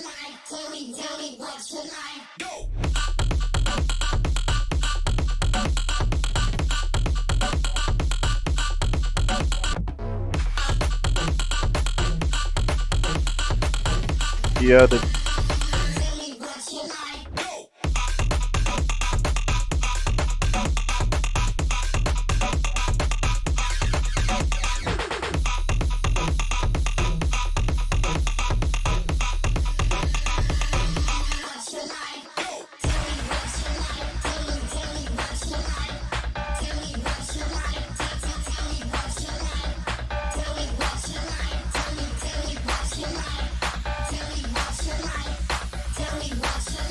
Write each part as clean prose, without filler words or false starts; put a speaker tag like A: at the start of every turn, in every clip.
A: like? Tell me what you like. Go!
B: Yeah, the
A: Tell me what you like. Go! What you like? Go! Tell me what you like. Tell me what you like. Tell me what you like. Tell me what you like. Tell me what you like. Tell me what you like. Tell me what you like. Tell me what you like. Tell me what you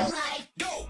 A: like. Go!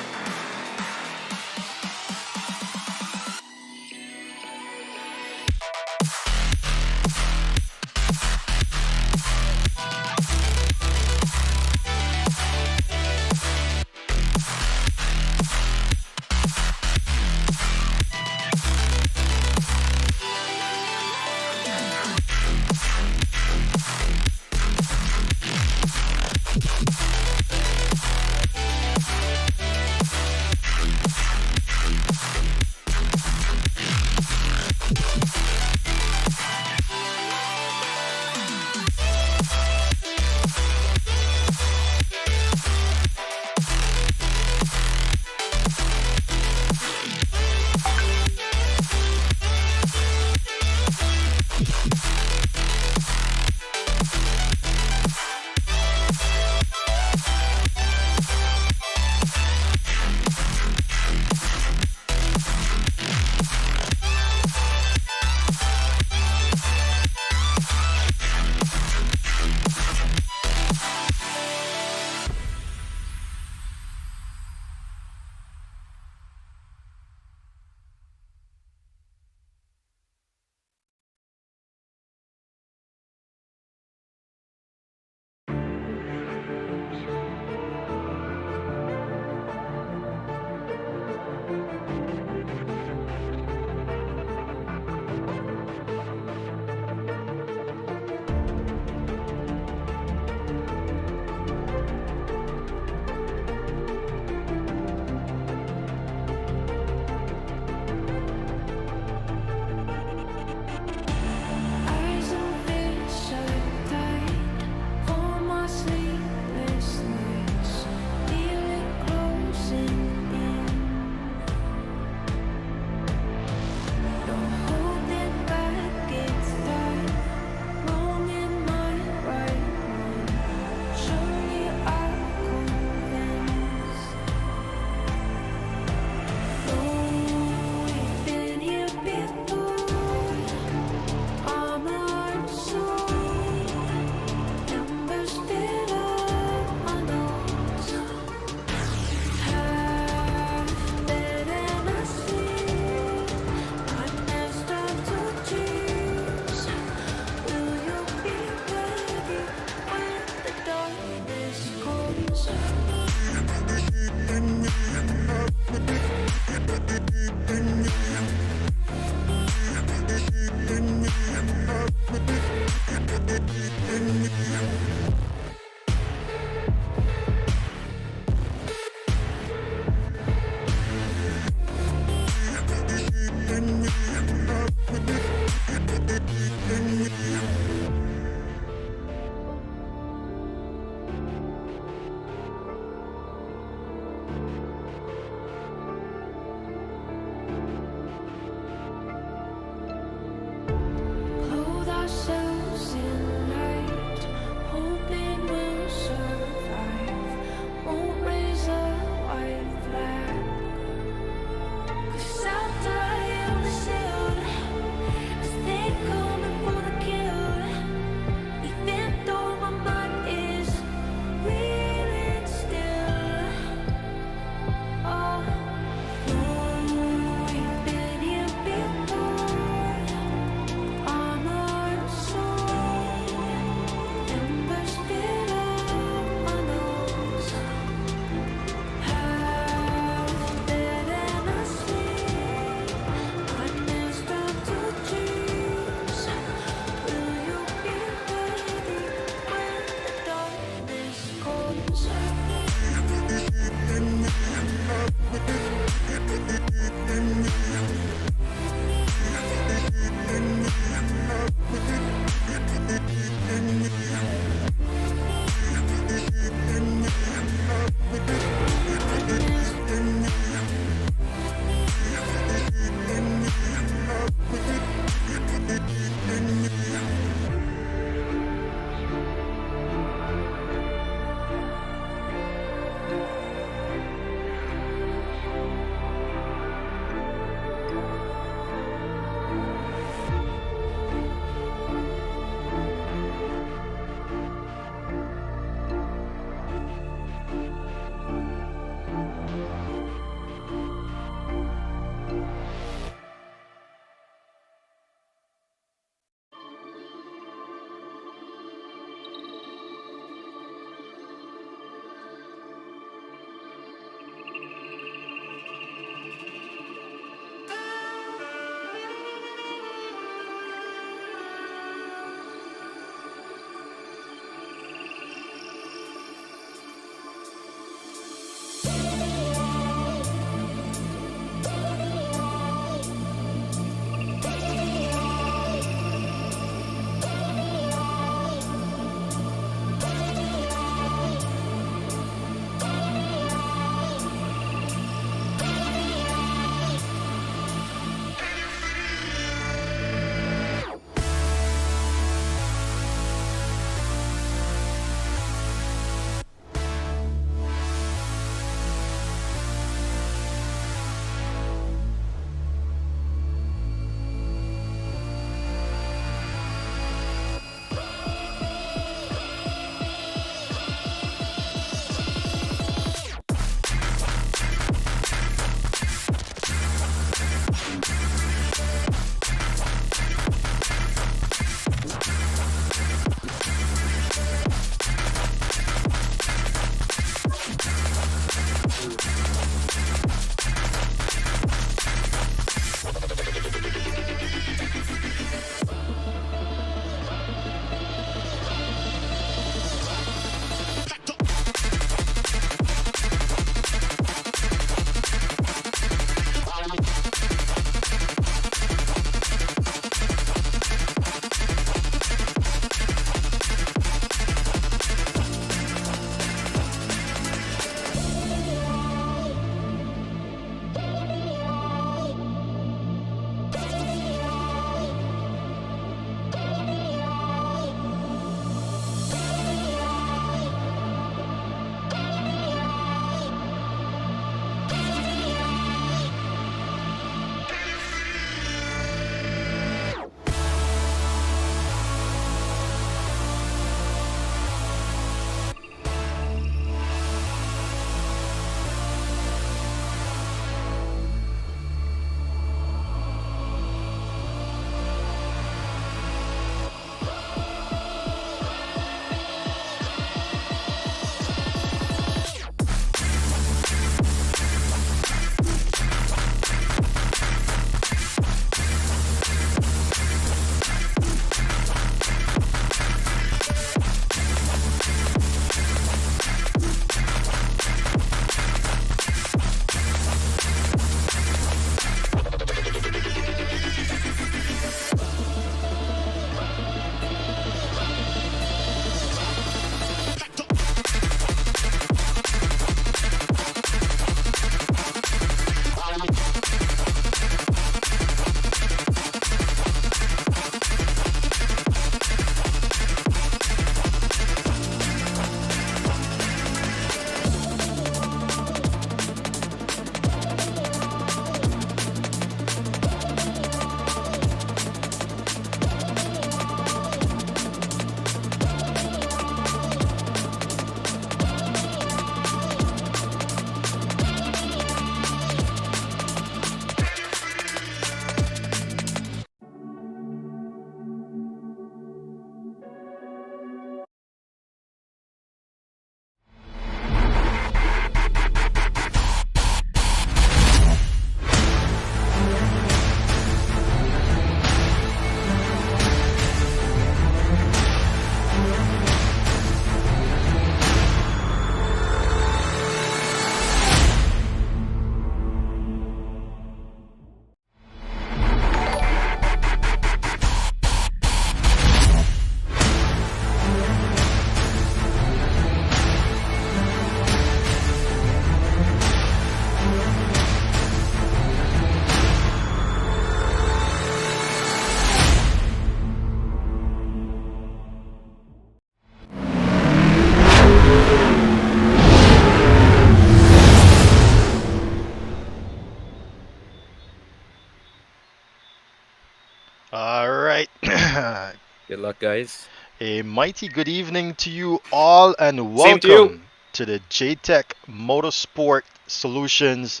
B: Good luck, guys.
C: A mighty good evening to you all, and
B: Same to you.
C: welcome to the JTech Motorsport Solutions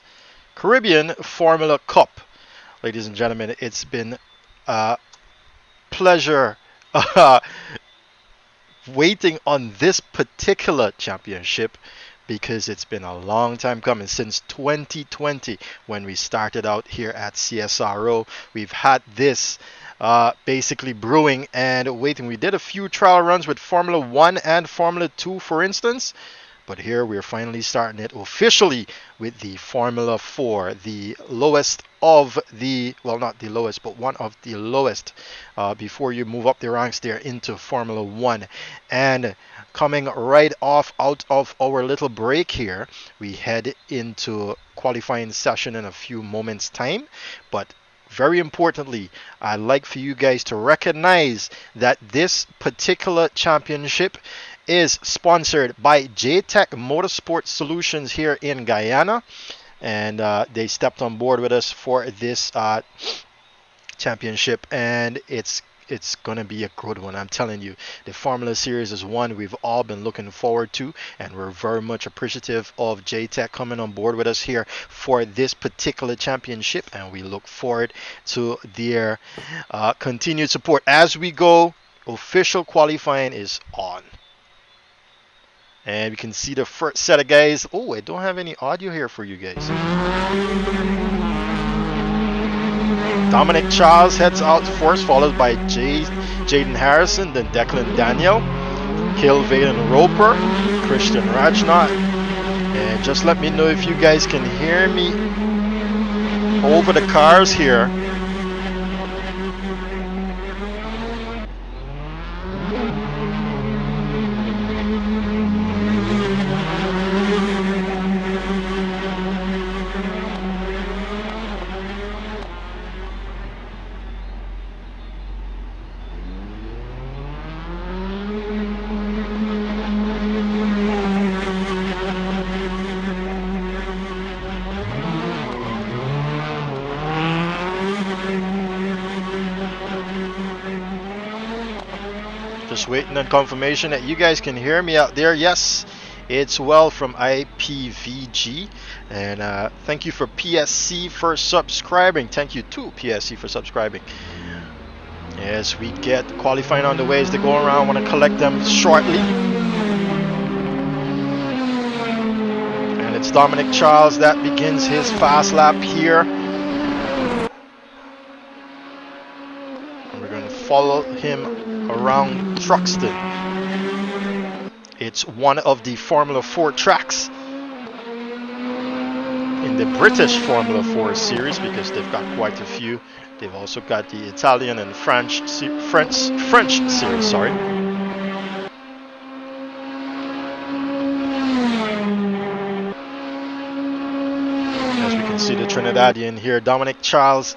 C: Caribbean Formula Cup. Ladies and gentlemen, it's been a pleasure waiting on this particular championship because it's been a long time coming since 2020 when we started out here at CSRO. We've had this basically brewing and waiting. We did a few trial runs with Formula 1 and Formula 2, for instance. But here we're finally starting it officially with the Formula 4, the lowest of the, well, not the lowest, but one of the lowest before you move up the ranks there into Formula 1. And coming right off out of our little break here, we head into qualifying session in a few moments' time. But very importantly, I'd like for you guys to recognize that this particular championship is sponsored by JTech Motorsport Solutions here in Guyana, and they stepped on board with us for this championship, and it's gonna be a good one. I'm telling you, the Formula Series is one we've all been looking forward to, and we're very much appreciative of JTech coming on board with us here for this particular championship, and we look forward to their continued support as we go. Official qualifying is on. And we can see the first set of guys. Oh, I don't have any audio here for you guys. Dominic Charles heads out first, followed by Jaden Harrison, then Declan Daniel, Vaden Roper, Christian Rajnath. And just let me know if you guys can hear me over the cars here. Just waiting on confirmation that you guys can hear me out there. Yes, it's well from IPVG. And thank you for PSC for subscribing. Thank you to PSC for subscribing. As we get qualifying on the ways to go around, I want to collect them shortly. And it's Dominic Charles that begins his fast lap here. And we're going to follow him around Thruxton. It's one of the Formula 4 tracks in the British Formula 4 series because they've got quite a few. They've also got the Italian and French series, sorry. As we can see the Trinidadian here, Dominic Charles.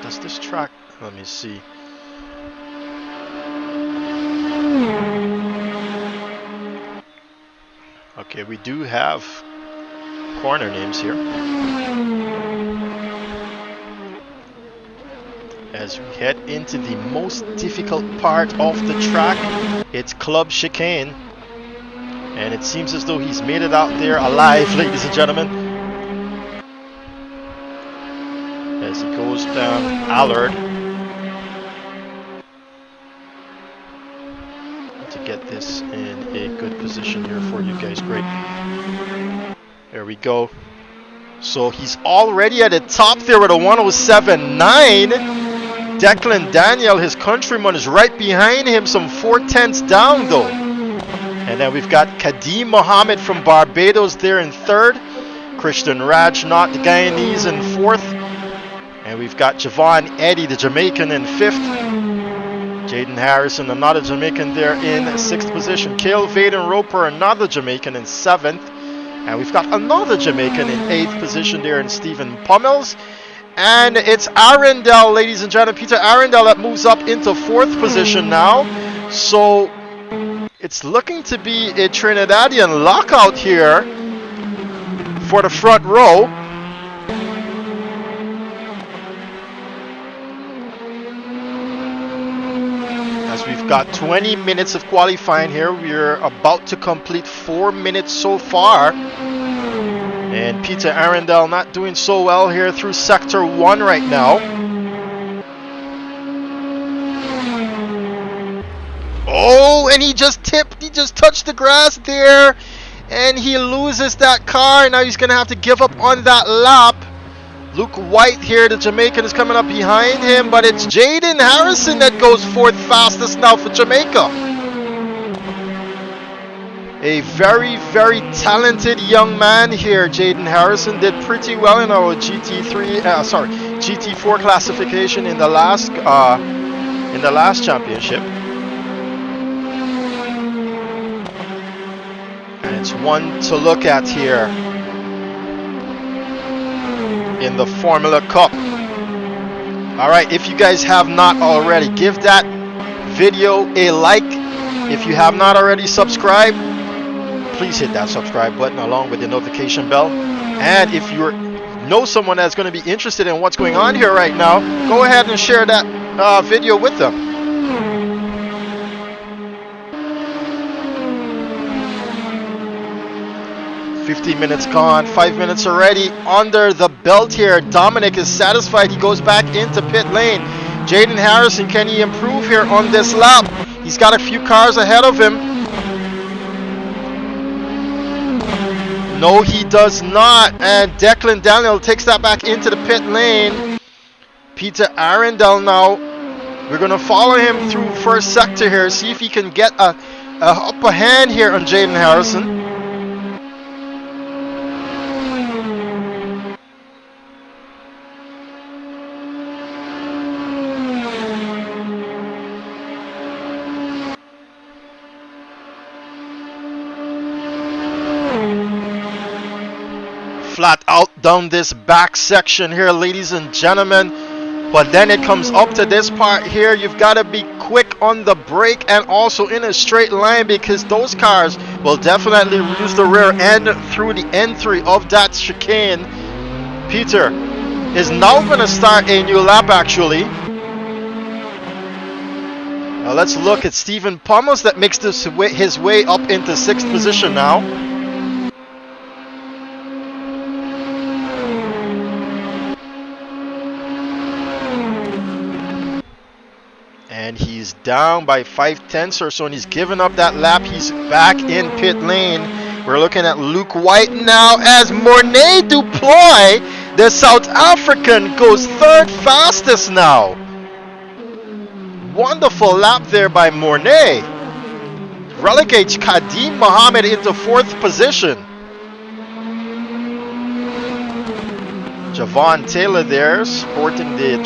C: Does this track, let me see. Okay, we do have corner names here. As we head into the most difficult part of the track, it's Club Chicane. And it seems as though he's made it out there alive, ladies and gentlemen. As he goes down Allard to get this in a good position here for you guys. Great. There we go. So he's already at the top there with a 107.9. Declan Daniel, his countryman, is right behind him, some 4/10ths down though. And then we've got Kadim Mohammed from Barbados there in third. Christian Rajnath, the Guyanese, in fourth. And we've got Javon Eddy, the Jamaican, in fifth. Jaden Harrison, another Jamaican, there in sixth position. Vaden Roper, another Jamaican, in seventh. And we've got another Jamaican in eighth position there in Stephen Pummels. And it's Arundel, ladies and gentlemen, Peter Arundel, that moves up into fourth position now. So it's looking to be a Trinidadian lockout here for the front row. As we've got 20 minutes of qualifying here, we're about to complete 4 minutes so far. And Peter Arundel not doing so well here through sector 1 right now. Oh, and he just touched the grass there, and he loses that car. Now he's gonna have to give up on that lap. Luke White here, the Jamaican, is coming up behind him, but it's Jaden Harrison that goes fourth fastest now for Jamaica. A very, very talented young man here. Jaden Harrison did pretty well in our GT4 classification in the last championship. And it's one to look at here in the Formula Cup. Alright, if you guys have not already, give that video a like. If you have not already subscribed, please hit that subscribe button along with the notification bell. And if you know someone that's going to be interested in what's going on here right now, go ahead and share that video with them. 15 minutes gone, 5 minutes already under the belt here. Dominic is satisfied. He goes back into pit lane. Jaden Harrison, can he improve here on this lap? He's got a few cars ahead of him. No, he does not. And Declan Daniel takes that back into the pit lane. Peter Arundel now. We're going to follow him through first sector here. See if he can get a upper hand here on Jaden Harrison. Flat out down this back section here, ladies and gentlemen. But then it comes up to this part here. You've got to be quick on the brake and also in a straight line, because those cars will definitely use the rear end through the entry of that chicane. Peter is now going to start a new lap actually. Now let's look at Stephen Pummels that makes his way up into 6th position now. And he's down by 5/10 or so, and he's given up that lap. He's back in pit lane. We're looking at Luke White now as Mornay Duploy, the South African, goes 3rd fastest now. Wonderful lap there by Mornay. Relegates Kadim Mohammed into 4th position. Javon Taylor there sporting the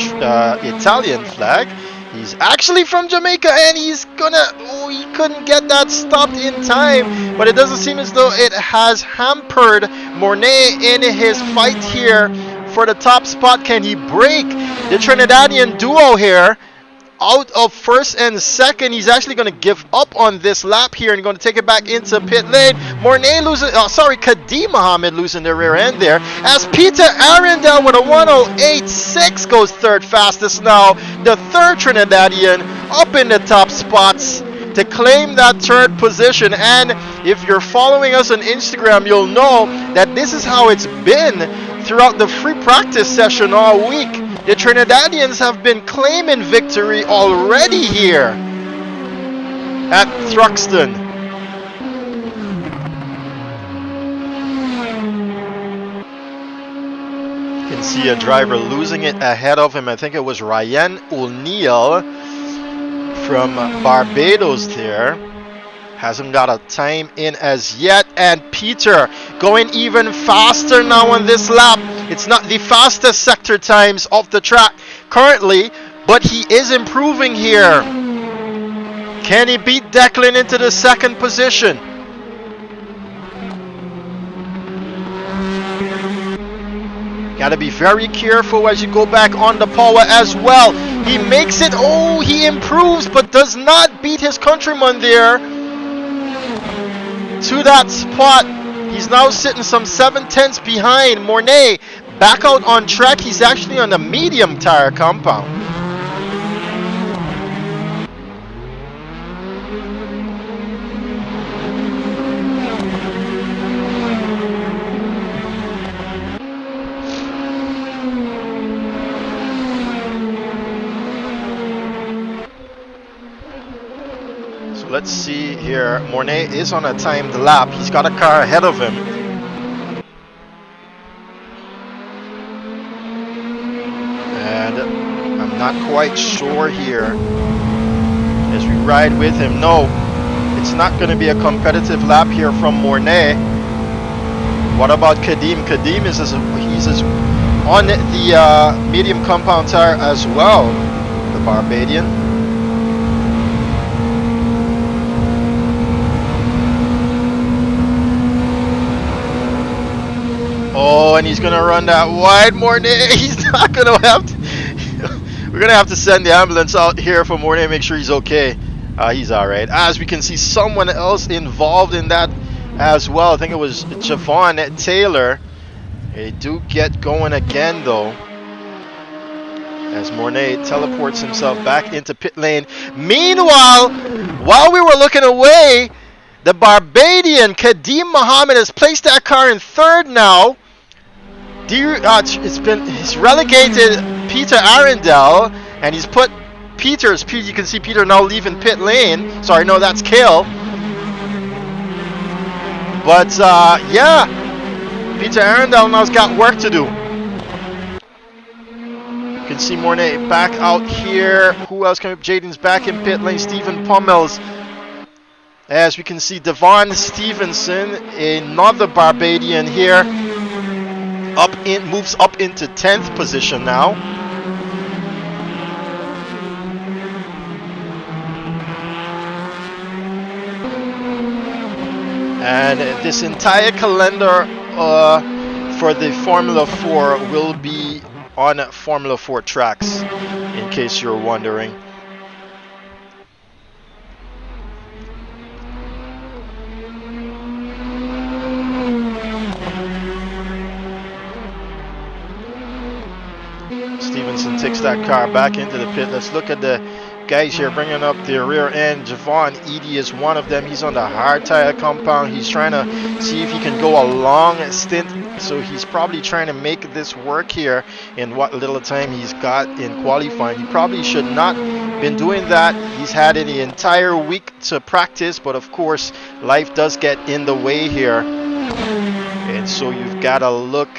C: Italian flag. He's actually from Jamaica, and he's he couldn't get that stopped in time, but it doesn't seem as though it has hampered Mornay in his fight here for the top spot. Can he break the Trinidadian duo here out of 1st and 2nd? He's actually going to give up on this lap here and going to take it back into pit lane. Mornay losing, Kadim Mohammed losing the rear end there, as Peter Arundel with a 108.6 goes 3rd fastest now. The 3rd Trinidadian up in the top spots to claim that 3rd position. And if you're following us on Instagram, you'll know that this is how it's been throughout the free practice session all week. The Trinidadians have been claiming victory already here at Thruxton. You can see a driver losing it ahead of him. I think it was Ryan O'Neill from Barbados there. Hasn't got a time in as yet. And Peter going even faster now on this lap. It's not the fastest sector times off the track currently, but he is improving here. Can he beat Declan into the 2nd position? Gotta be very careful as you go back on the power as well. He makes it. Oh, he improves, but does not beat his countryman there to that spot. He's now sitting some 7/10 behind. Mornay back out on track. He's actually on the medium tire compound. let's see here. Mornay is on a timed lap. He's got a car ahead of him. And I'm not quite sure here as we ride with him. No, it's not going to be a competitive lap here from Mornay. What about Kadim? Kadim is he's on the medium compound tire as well, the Barbadian. Oh, and he's gonna run that wide, Mornay. He's not gonna have to. We're gonna have to send the ambulance out here for Mornay, make sure he's okay. He's all right. As we can see, someone else involved in that as well. I think it was Javon Taylor. They do get going again though, as Mornay teleports himself back into pit lane. Meanwhile, while we were looking away, the Barbadian Kadim Mohammed has placed that car in third now. He's relegated Peter Arundel, and he's put Peter's. You can see Peter now leaving pit lane. Sorry, no, that's Kale. But yeah, Peter Arundel now's got work to do. You can see Mornay back out here. Who else coming up? Jaden's back in pit lane. Stephen Pummels. As we can see, Devon Stevenson, another Barbadian here, moves up into 10th position now. And this entire calendar for the Formula 4 will be on Formula 4 tracks, in case you're wondering. Stevenson takes that car back into the pit. Let's look at the guys here bringing up the rear end. Javon Edie is one of them. He's on the hard tire compound. He's trying to see if he can go a long stint. So he's probably trying to make this work here in what little time he's got in qualifying. He probably should not been doing that. He's had the entire week to practice, but of course life does get in the way here. And so you've got to look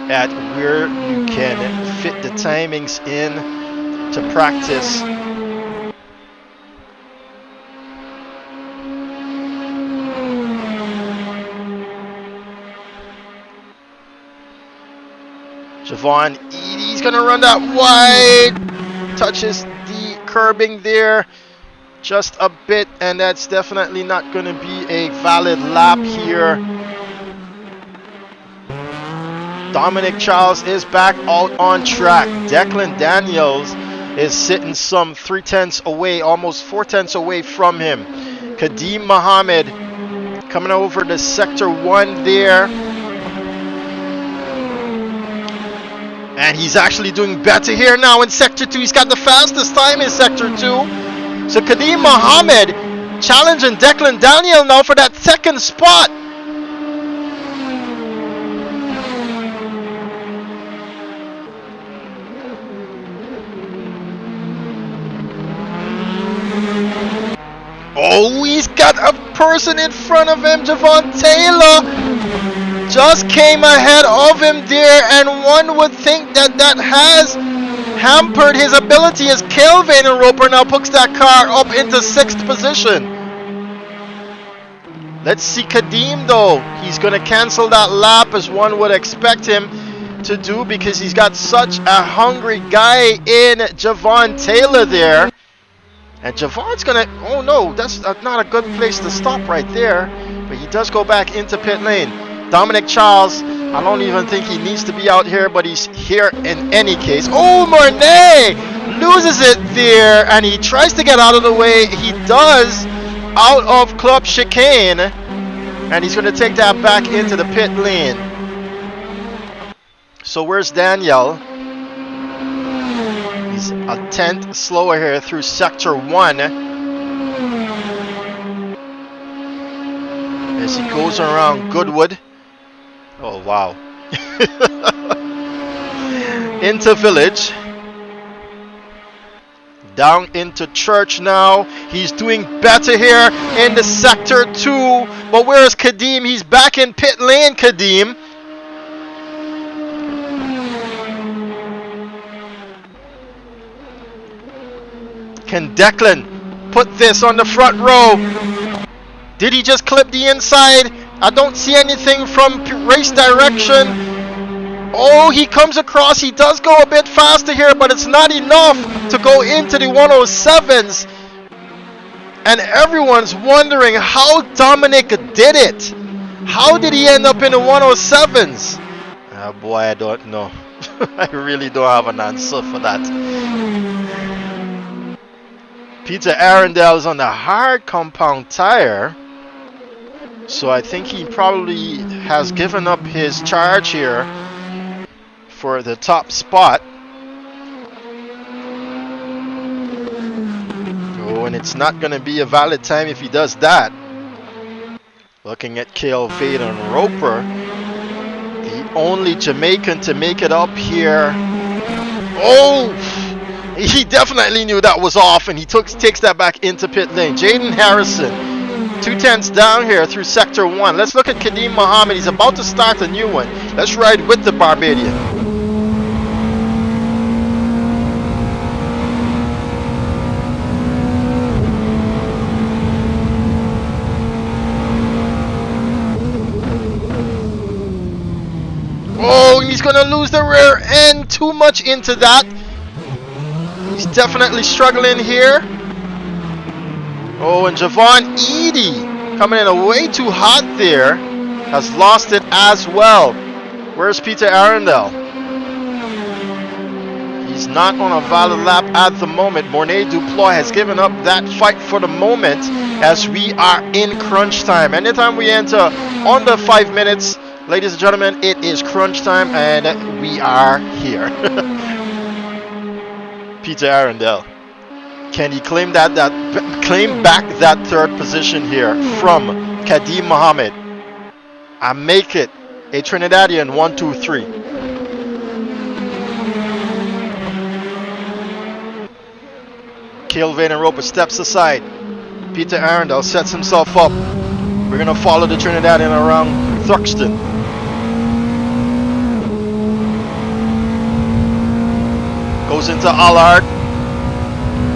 C: at where you can fit the timings in to practice. Javon Edie's gonna run that wide, touches the curbing there just a bit, and that's definitely not gonna be a valid lap here. Dominic Charles is back out on track. Declan Daniels is sitting some 3/10 away, almost 4/10 away from him. Kadim Mohammed coming over to sector 1 there. And he's actually doing better here now in sector 2. He's got the fastest time in sector 2. So Kadim Mohammed challenging Declan Daniel now for that second spot. Oh, he's got a person in front of him. Javon Taylor just came ahead of him there, and one would think that that has hampered his ability as Kelvin Roper now puts that car up into 6th position. Let's see Kadim though. He's going to cancel that lap as one would expect him to do, because he's got such a hungry guy in Javon Taylor there. And Javon's gonna, oh no, that's not a good place to stop right there. But he does go back into pit lane. Dominic Charles, I don't even think he needs to be out here, but he's here in any case. Oh, Mornay loses it there, and he tries to get out of the way. He does, out of club chicane, and he's gonna take that back into the pit lane. So where's Daniel? He's a 10th slower here through sector 1 as he goes around Goodwood. Oh wow. Into Village. Down into church now. He's doing better here in the sector 2. But where is Kadeem? He's back in pit lane, Kadeem. Can Declan put this on the front row? Did he just clip the inside? I don't see anything from race direction. Oh, he comes across. He does go a bit faster here, but it's not enough to go into the 107s. And everyone's wondering how Dominic did it. How did he end up in the 107s? Oh boy, I don't know. I really don't have an answer for that. Peter Arundel is on the hard compound tire. So I think he probably has given up his charge here for the top spot. Oh, and it's not going to be a valid time if he does that. Looking at Cale Vaden Roper, the only Jamaican to make it up here. Oh, he definitely knew that was off, and he takes that back into pit lane. Jaden Harrison, 2/10 down here through sector 1. Let's look at Kadeem Mohammed. He's about to start a new one. Let's ride with the Barbadian. Oh, he's going to lose the rear end. Too much into that. He's definitely struggling here. Oh, and Javon Edie coming in way too hot there. Has lost it as well. Where's Peter Arundel? He's not on a valid lap at the moment. Mornay Duploy has given up that fight for the moment as we are in crunch time. Anytime we enter under 5 minutes, ladies and gentlemen, it is crunch time and we are here. Peter Arundel. Can he claim back that third position here from Kadeem Mohammed and make it a Trinidadian 1-2-3? Cale Vaden Roper steps aside. Peter Arundel sets himself up. We're going to follow the Trinidadian around Thruxton. Goes into Allard.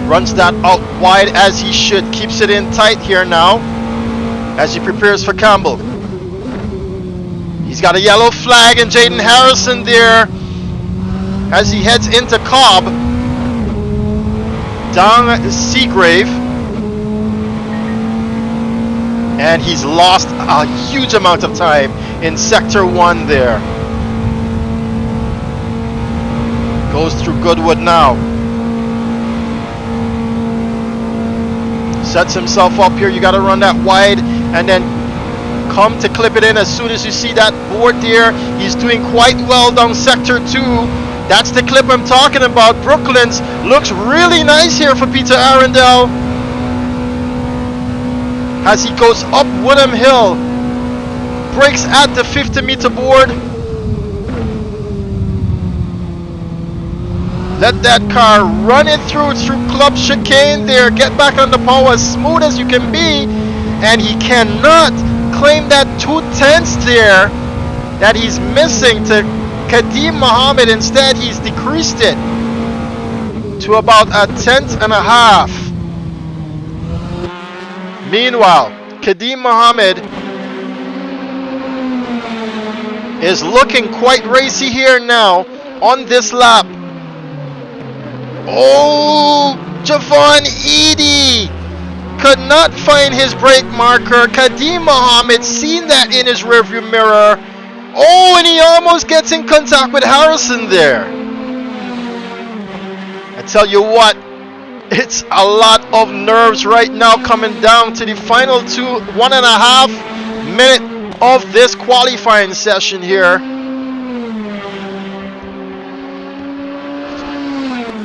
C: Runs that out wide as he should. Keeps it in tight here now as he prepares for Campbell. He's got a yellow flag and Jaden Harrison there as he heads into Cobb. Down Seagrave. And he's lost a huge amount of time in Sector 1 there. Goes through Goodwood now. Sets himself up here. You got to run that wide and then come to clip it in as soon as you see that board there. He's doing quite well down Sector 2. That's the clip I'm talking about. Brooklands looks really nice here for Peter Arundel as he goes up Woodham Hill. Brakes at the 50-meter board. Let that car run it through Club Chicane there. Get back on the power as smooth as you can be. And he cannot claim that 2/10 there that he's missing to Kadeem Mohammed. Instead, he's decreased it to about a 1/10.5. Meanwhile, Kadeem Mohammed is looking quite racy here now on this lap. Oh, Javon Edie could not find his brake marker. Kadeem Mohammed seen that in his rearview mirror. Oh, and he almost gets in contact with Harrison there. I tell you what, it's a lot of nerves right now coming down to the final 1.5 minute of this qualifying session here.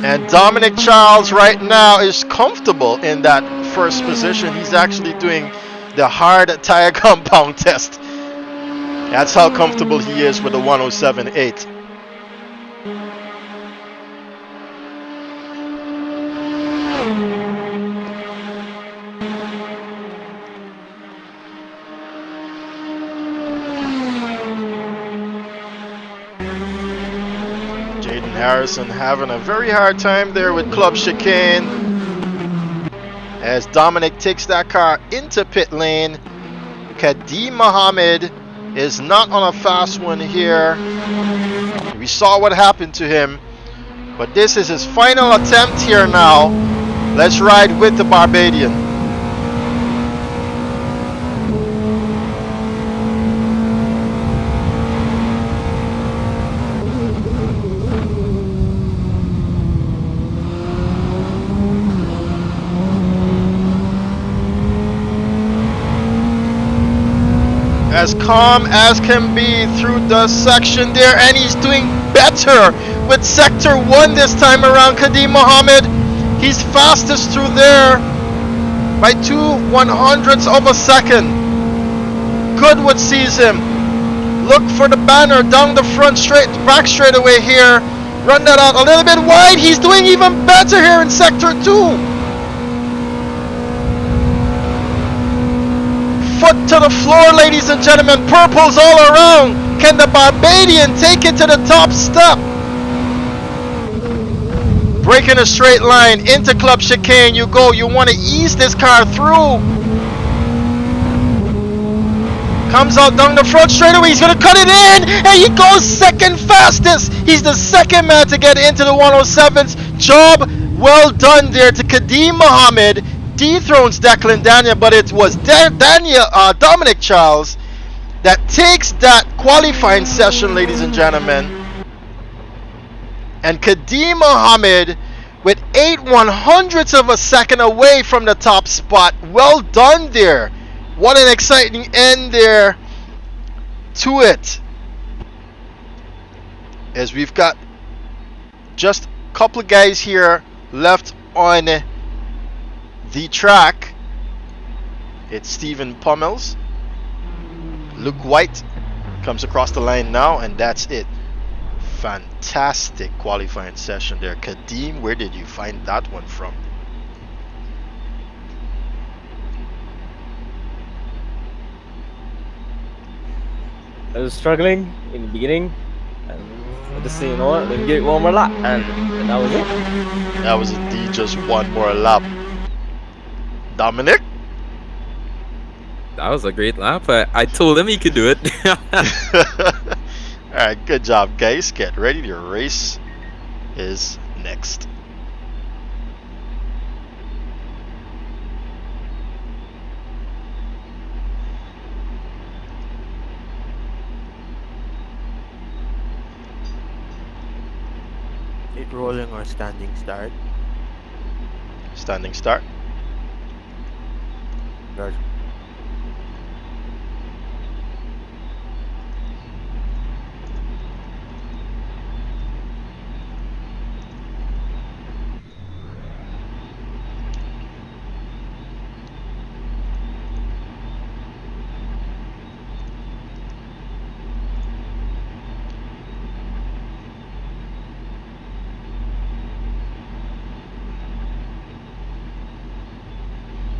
C: And Dominic Charles right now is comfortable in that first position. He's actually doing the hard tire compound test. That's how comfortable he is with the 107.8. Harrison having a very hard time there with club chicane as Dominic takes that car into pit lane. Kadeem Mohammed is not on a fast one here. We saw what happened to him, but this is his final attempt here now. Let's ride with the Barbadian. As calm as can be through the section there, and he's doing better with sector 1 this time around. Kadeem Mohammed, he's fastest through there by 2/100ths of a second. Goodwood sees him, look for the banner down the front back straight away here, run that out a little bit wide. He's doing even better here in sector 2. Foot to the floor, ladies and gentlemen. Purples all around. Can the Barbadian take it to the top step? Breaking a straight line into club chicane. You go. You want to ease this car through. Comes out down the front straight away. He's going to cut it in. And he goes second fastest. He's the second man to get into the 107s. Job well done there to Kadeem Mohammed. Dethrones Declan Daniel, but it was Dominic Charles that takes that qualifying session, ladies and gentlemen. And Kadeem Mohammed with 8/100ths of a second away from the top spot. Well done there. What an exciting end there to it. As we've got just a couple of guys here left on the track. It's Stephen Pummels. Luke White comes across the line now, and that's it. Fantastic qualifying session there. Kadeem, where did you find that one from?
B: I was struggling in the beginning, and I just say, you know what, let me get one more lap, and that was it.
C: That was indeed just one more lap. Dominic?
D: That was a great lap. I told him he could do it.
C: Alright, good job, guys. Get ready. Your race is next.
E: It rolling or standing start?
C: Standing start.
E: Guard.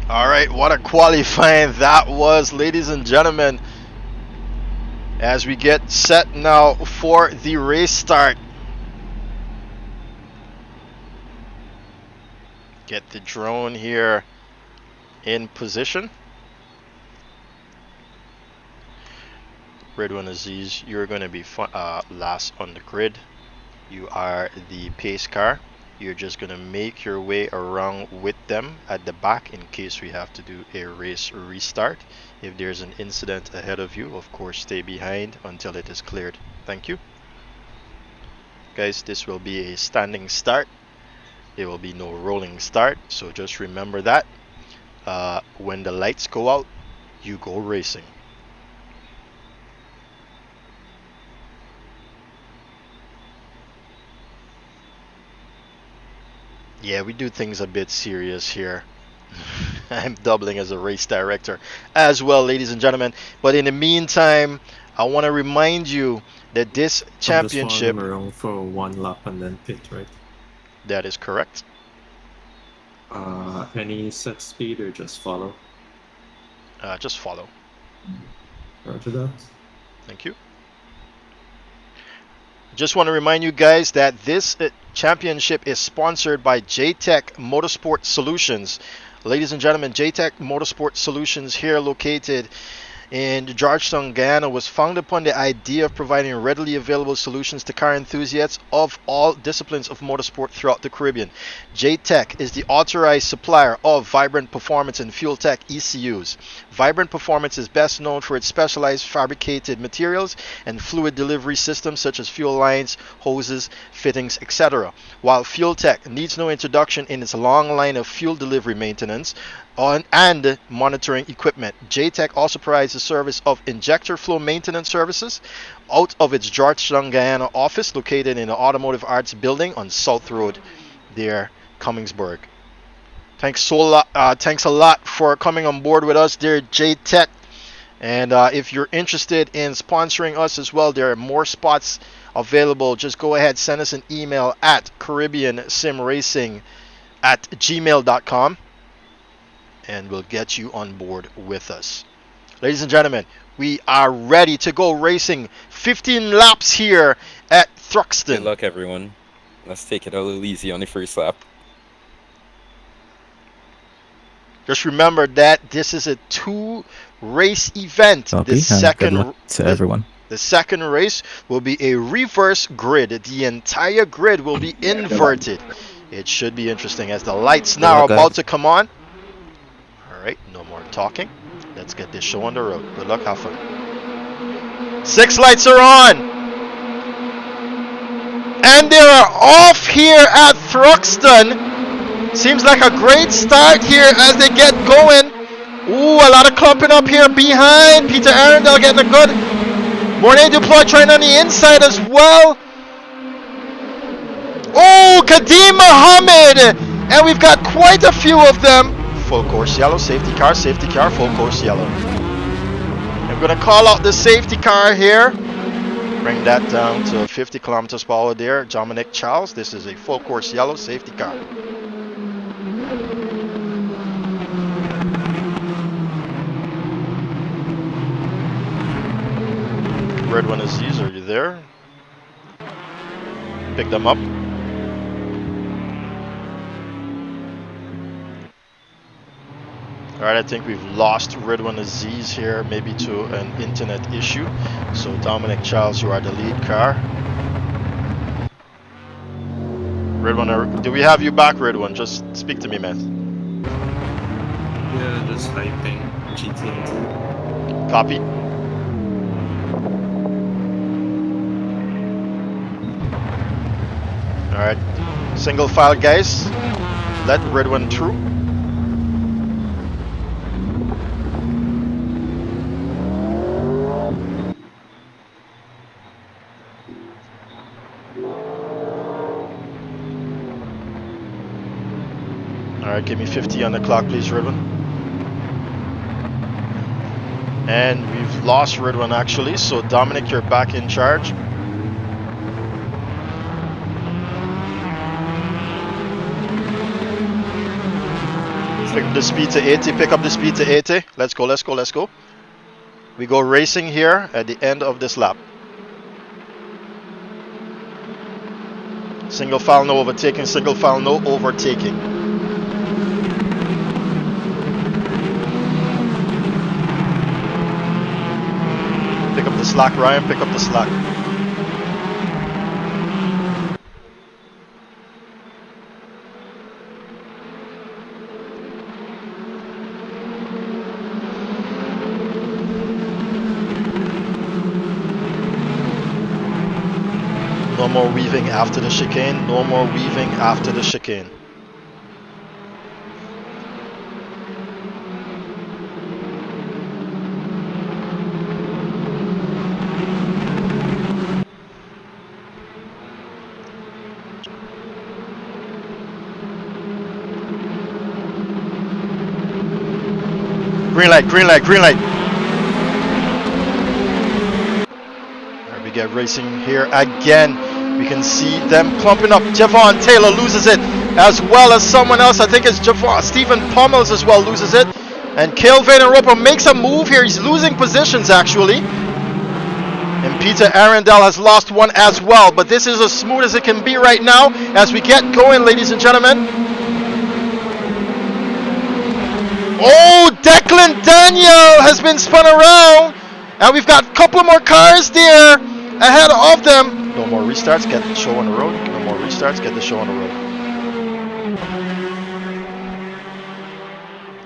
C: Alright, what a qualifying that was, ladies and gentlemen. As we get set now for the race start. Get the drone here in position. Redwan Aziz, you're going to be last on the grid. You are the pace car. You're just going to make your way around with them at the back in case we have to do a race restart. If there's an incident ahead of you, of course, stay behind until it is cleared. Thank you. Guys, this will be a standing start. There will be no rolling start, so just remember that. When the lights go out, you go racing. Yeah, we do things a bit serious here. I'm doubling as a race director as well, ladies and gentlemen. But in the meantime, I want to remind you that this championship...
F: around for one lap and then pit, right?
C: That is correct.
F: Any set speed or just follow?
C: Just follow.
F: Roger that.
C: Thank you. Just want to remind you guys that this championship is sponsored by JTech Motorsport Solutions. Ladies and gentlemen, JTech Motorsport Solutions, here located in Georgetown, Guyana, was founded upon the idea of providing readily available solutions to car enthusiasts of all disciplines of motorsport throughout the Caribbean. JTech is the authorized supplier of Vibrant Performance and Fuel Tech ECUs. Vibrant Performance is best known for its specialized fabricated materials and fluid delivery systems such as fuel lines, hoses, fittings, etc. While Fuel Tech needs no introduction in its long line of fuel delivery maintenance and monitoring equipment. JTech also provides the service of injector flow maintenance services out of its Georgetown, Guyana office located in the Automotive Arts Building on South Road there, Cummingsburg. Thanks a lot for coming on board with us there, JTech. And if you're interested in sponsoring us as well, there are more spots available. Just go ahead, send us an email at caribbeansimracing@gmail.com and we'll get you on board with us. Ladies and gentlemen, we are ready to go racing. 15 laps here at Thruxton.
D: Good luck, everyone. Let's take it a little easy on the first lap.
C: Just remember that this is a 2-race event.
G: Copy,
C: The
G: and good
C: second
G: luck to everyone.
C: The second race will be a reverse grid. The entire grid will be inverted. It should be interesting as the lights now are about to come on. Alright, no more talking. Let's get this show on the road. Good luck, have fun. 6 lights are on! And they are off here at Thruxton. Seems like a great start here as they get going. Ooh, a lot of clumping up here behind. Peter Arundel getting a good. Mornay Duploy trying on the inside as well. Oh, Kadeem Mohammed. And we've got quite a few of them. Full course yellow, safety car, full course yellow. I'm going to call out the safety car here. Bring that down to 50 kilometers per hour there. Dominic Charles, this is a full course yellow safety car. Red one Aziz, are you there? Pick them up. Alright, I think we've lost Redwan Aziz here, maybe to an internet issue. So Dominic Charles, you are the lead car. Redwan, do we have you back, Redwan? Just speak to me, man.
F: Yeah, just hyping GTT.
C: Copy. Alright, single file guys. Let Redwan through. Alright, give me 50 on the clock, please, Redwan. And we've lost Redwan actually, so Dominic, you're back in charge. Pick up the speed to 80, pick up the speed to 80. Let's go, let's go, let's go. We go racing here at the end of this lap. Single file, no overtaking, single file, no overtaking. Pick up the slack, Ryan, pick up the slack. No more weaving after the chicane, no more weaving after the chicane. Green light, green light, green light. There we get racing here again. We can see them clumping up. Javon Taylor loses it, as well as someone else. I think it's Javon. Stephen Pommels as well loses it. And Kelvin and Roper makes a move here. He's losing positions actually. And Peter Arundel has lost one as well. But this is as smooth as it can be right now as we get going, ladies and gentlemen. Oh, Declan Daniel has been spun around. And we've got a couple more cars there ahead of them. No more restarts, get the show on the road. No more restarts, get the show on the road.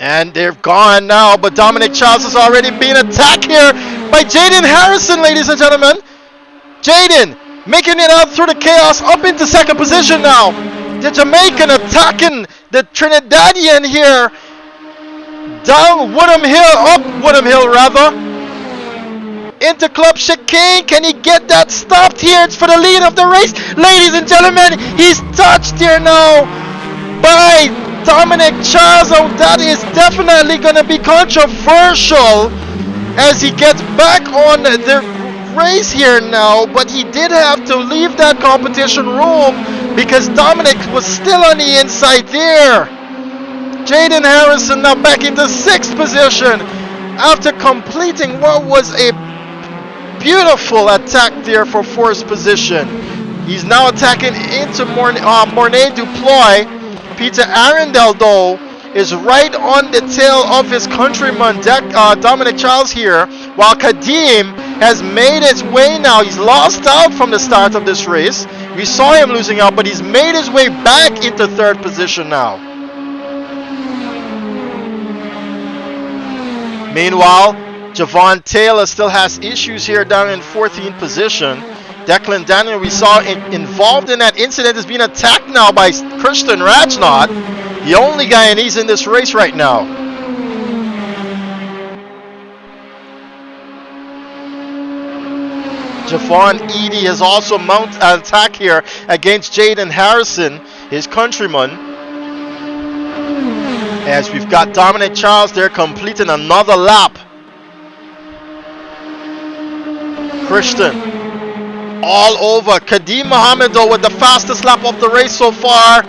C: And they're gone now, but Dominic Charles has already been attacked here by Jaden Harrison, ladies and gentlemen. Jaden making it out through the chaos up into second position now. The Jamaican attacking the Trinidadian here. Down Woodham Hill, up Woodham Hill rather. Into Club Chicane. Can he get that stopped here? It's for the lead of the race. Ladies and gentlemen, he's touched here now by Dominic Charles. Oh, that is definitely going to be controversial as he gets back on the race here now. But he did have to leave that competition room because Dominic was still on the inside there. Jaden Harrison now back into 6th position after completing what was a beautiful attack there for 4th position. He's now attacking into Mornay Duploy. Peter Arundel though is right on the tail of his countryman Dominic Charles here, while Kadeem has made his way now. He's lost out from the start of this race. We saw him losing out, but he's made his way back into 3rd position now. Meanwhile, Javon Taylor still has issues here down in 14th position. Declan Daniel, we saw involved in that incident, is being attacked now by Christian Rajnath, the only guy, and he's in this race right now. Javon Edie has also mounted an attack here against Jaden Harrison, his countryman. As we've got Dominic Charles there completing another lap. Christian all over. Kadeem Mohammed though with the fastest lap of the race so far.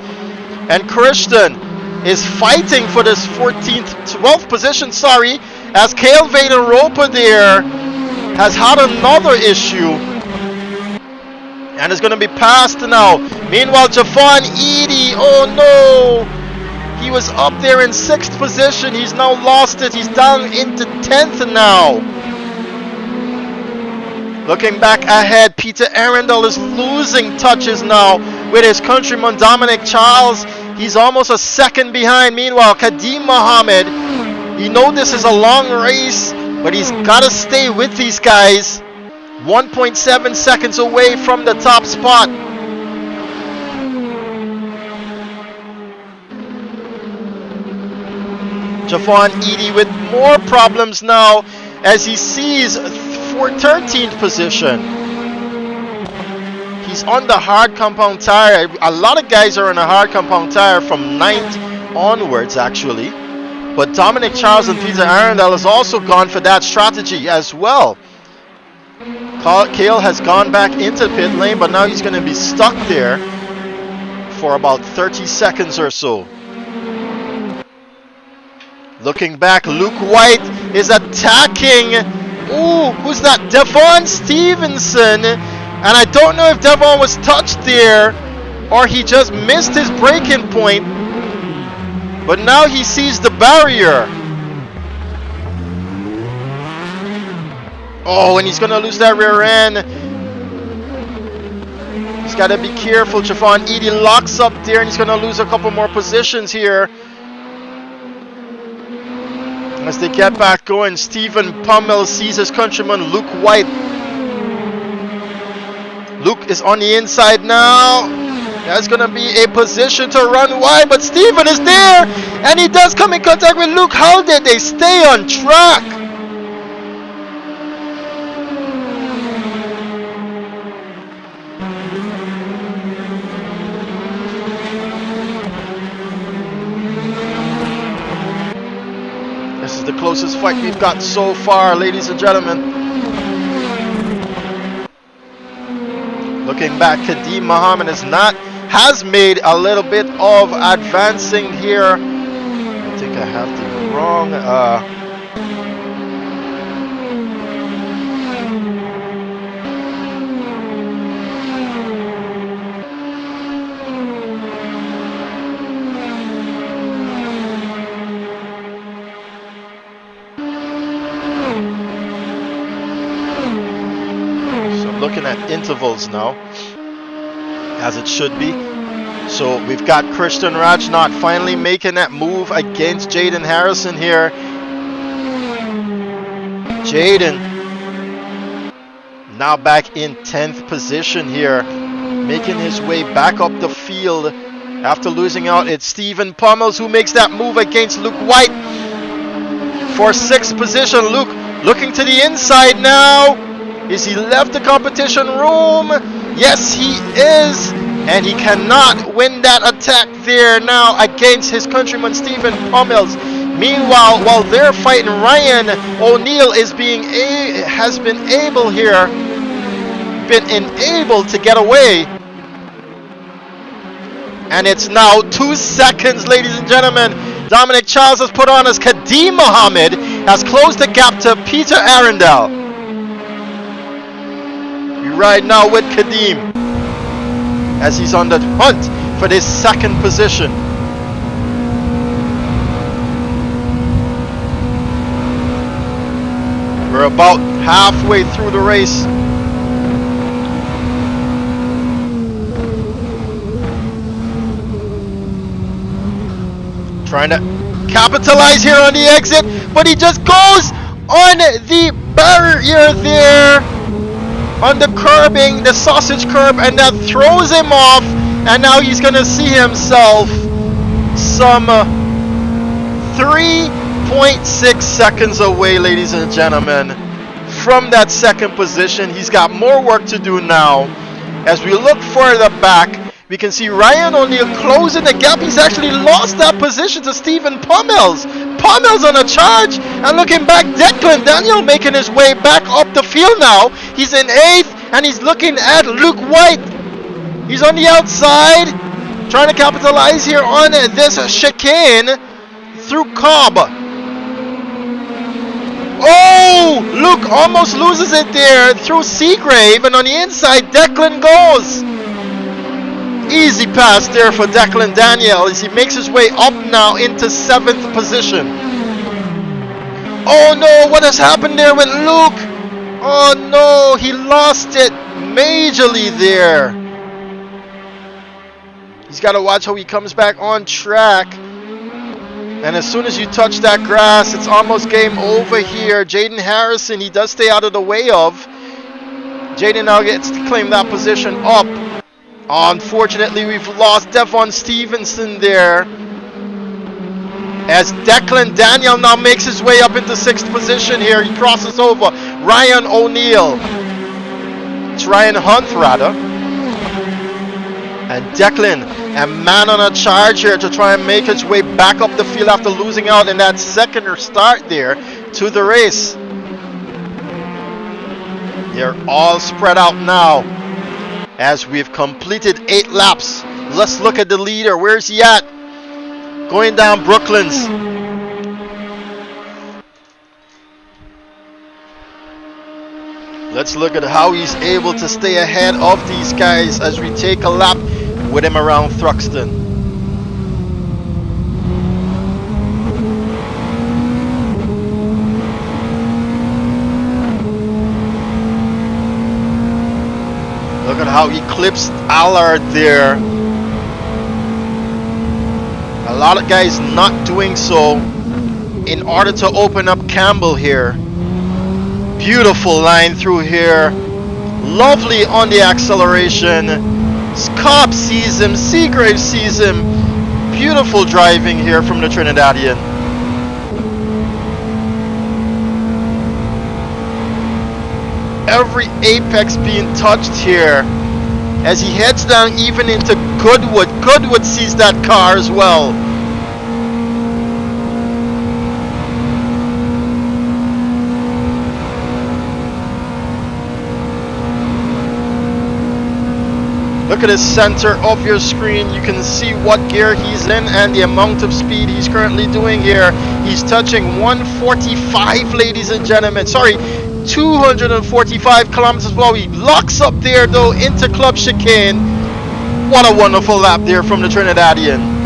C: And Christian is fighting for this 12th position, sorry, as Cale Vaden Roper there has had another issue and is going to be passed now. Meanwhile, Javon Edie, oh no, he was up there in 6th position. He's now lost it. He's down into 10th now. Looking back ahead, Peter Arundel is losing touches now with his countryman Dominic Charles. He's almost a second behind. Meanwhile, Kadeem Mohammed, you know this is a long race, but he's got to stay with these guys. 1.7 seconds away from the top spot. Javon Edie with more problems now as he sees 13th position. He's on the hard compound tire. A lot of guys are on a hard compound tire from 9th onwards actually. But Dominic Charles and Peter Arundel has also gone for that strategy as well. Cale has gone back into the pit lane, but now he's going to be stuck there for about 30 seconds or so. Looking back, Luke White is attacking. Ooh, who's that? Devon Stevenson. And I don't know if Devon was touched there or he just missed his braking point. But now he sees the barrier. Oh, and he's going to lose that rear end. He's got to be careful. Javon Edie locks up there and he's going to lose a couple more positions here. As they get back going, Stephen Pummel sees his countryman Luke White. Luke is on the inside now. That's going to be a position to run wide, but Stephen is there, and he does come in contact with Luke. How did they stay on track? This is the closest fight we've got so far, ladies and gentlemen. Looking back, Kadeem Mohammed has made a little bit of advancing here. I think I have the wrong at intervals now, as it should be. So we've got Christian Rajnath finally making that move against Jaden Harrison here. Jaden now back in 10th position here, making his way back up the field after losing out. It's Stephen Pummels who makes that move against Luke White for 6th position. Luke looking to the inside now. Is he left the competition room? Yes, he is. And he cannot win that attack there now against his countryman Stephen Pummels. Meanwhile, while they're fighting, Ryan O'Neill has been enabled to get away. And it's now 2 seconds, ladies and gentlemen. Dominic Charles has put on as Kadeem Mohammed has closed the gap to Peter Arundel. We ride now with Kadeem as he's on the hunt for this 2nd position. We're about halfway through the race. Trying to capitalize here on the exit, but he just goes on the barrier there, on the curbing, the sausage curb, and that throws him off. And now he's gonna see himself some 3.6 seconds away, ladies and gentlemen, from that 2nd position. He's got more work to do now. As we look further back, we can see Ryan O'Neill closing the gap. He's actually lost that position to Stephen Pummels. Pummels on a charge, and looking back, Declan Daniel making his way back up the field now. He's in 8th, and he's looking at Luke White. He's on the outside, trying to capitalize here on this chicane through Cobb. Oh, Luke almost loses it there through Seagrave, and on the inside, Declan goes. Easy pass there for Declan Daniel as he makes his way up now into 7th position. Oh no, what has happened there with Luke? Oh no, he lost it majorly there. He's got to watch how he comes back on track. And as soon as you touch that grass, it's almost game over here. Jaden Harrison, he does stay out of the way of. Jaden now gets to claim that position up. Unfortunately, we've lost Devon Stevenson there, as Declan Daniel now makes his way up into 6th position here. He crosses over Ryan O'Neill. It's Ryan Hunt, rather. And Declan, a man on a charge here to try and make his way back up the field after losing out in that 2nd start there to the race. They're all spread out now, as we've completed 8 laps. Let's look at the leader. Where's he at? Going down Brooklands. Let's look at how he's able to stay ahead of these guys as we take a lap with him around Thruxton. Look at how he clips Allard there. A lot of guys not doing so in order to open up Campbell here. Beautiful line through here. Lovely on the acceleration. Cobb sees him. Seagrave sees him. Beautiful driving here from the Trinidadian. Every apex being touched here as he heads down even into Goodwood. Goodwood sees that car as well. Look at the center of your screen. You can see what gear he's in and the amount of speed he's currently doing here. He's touching 145, ladies and gentlemen. Sorry, 245 kilometers per hour. He locks up there though into Club Chicane. What a wonderful lap there from the Trinidadian.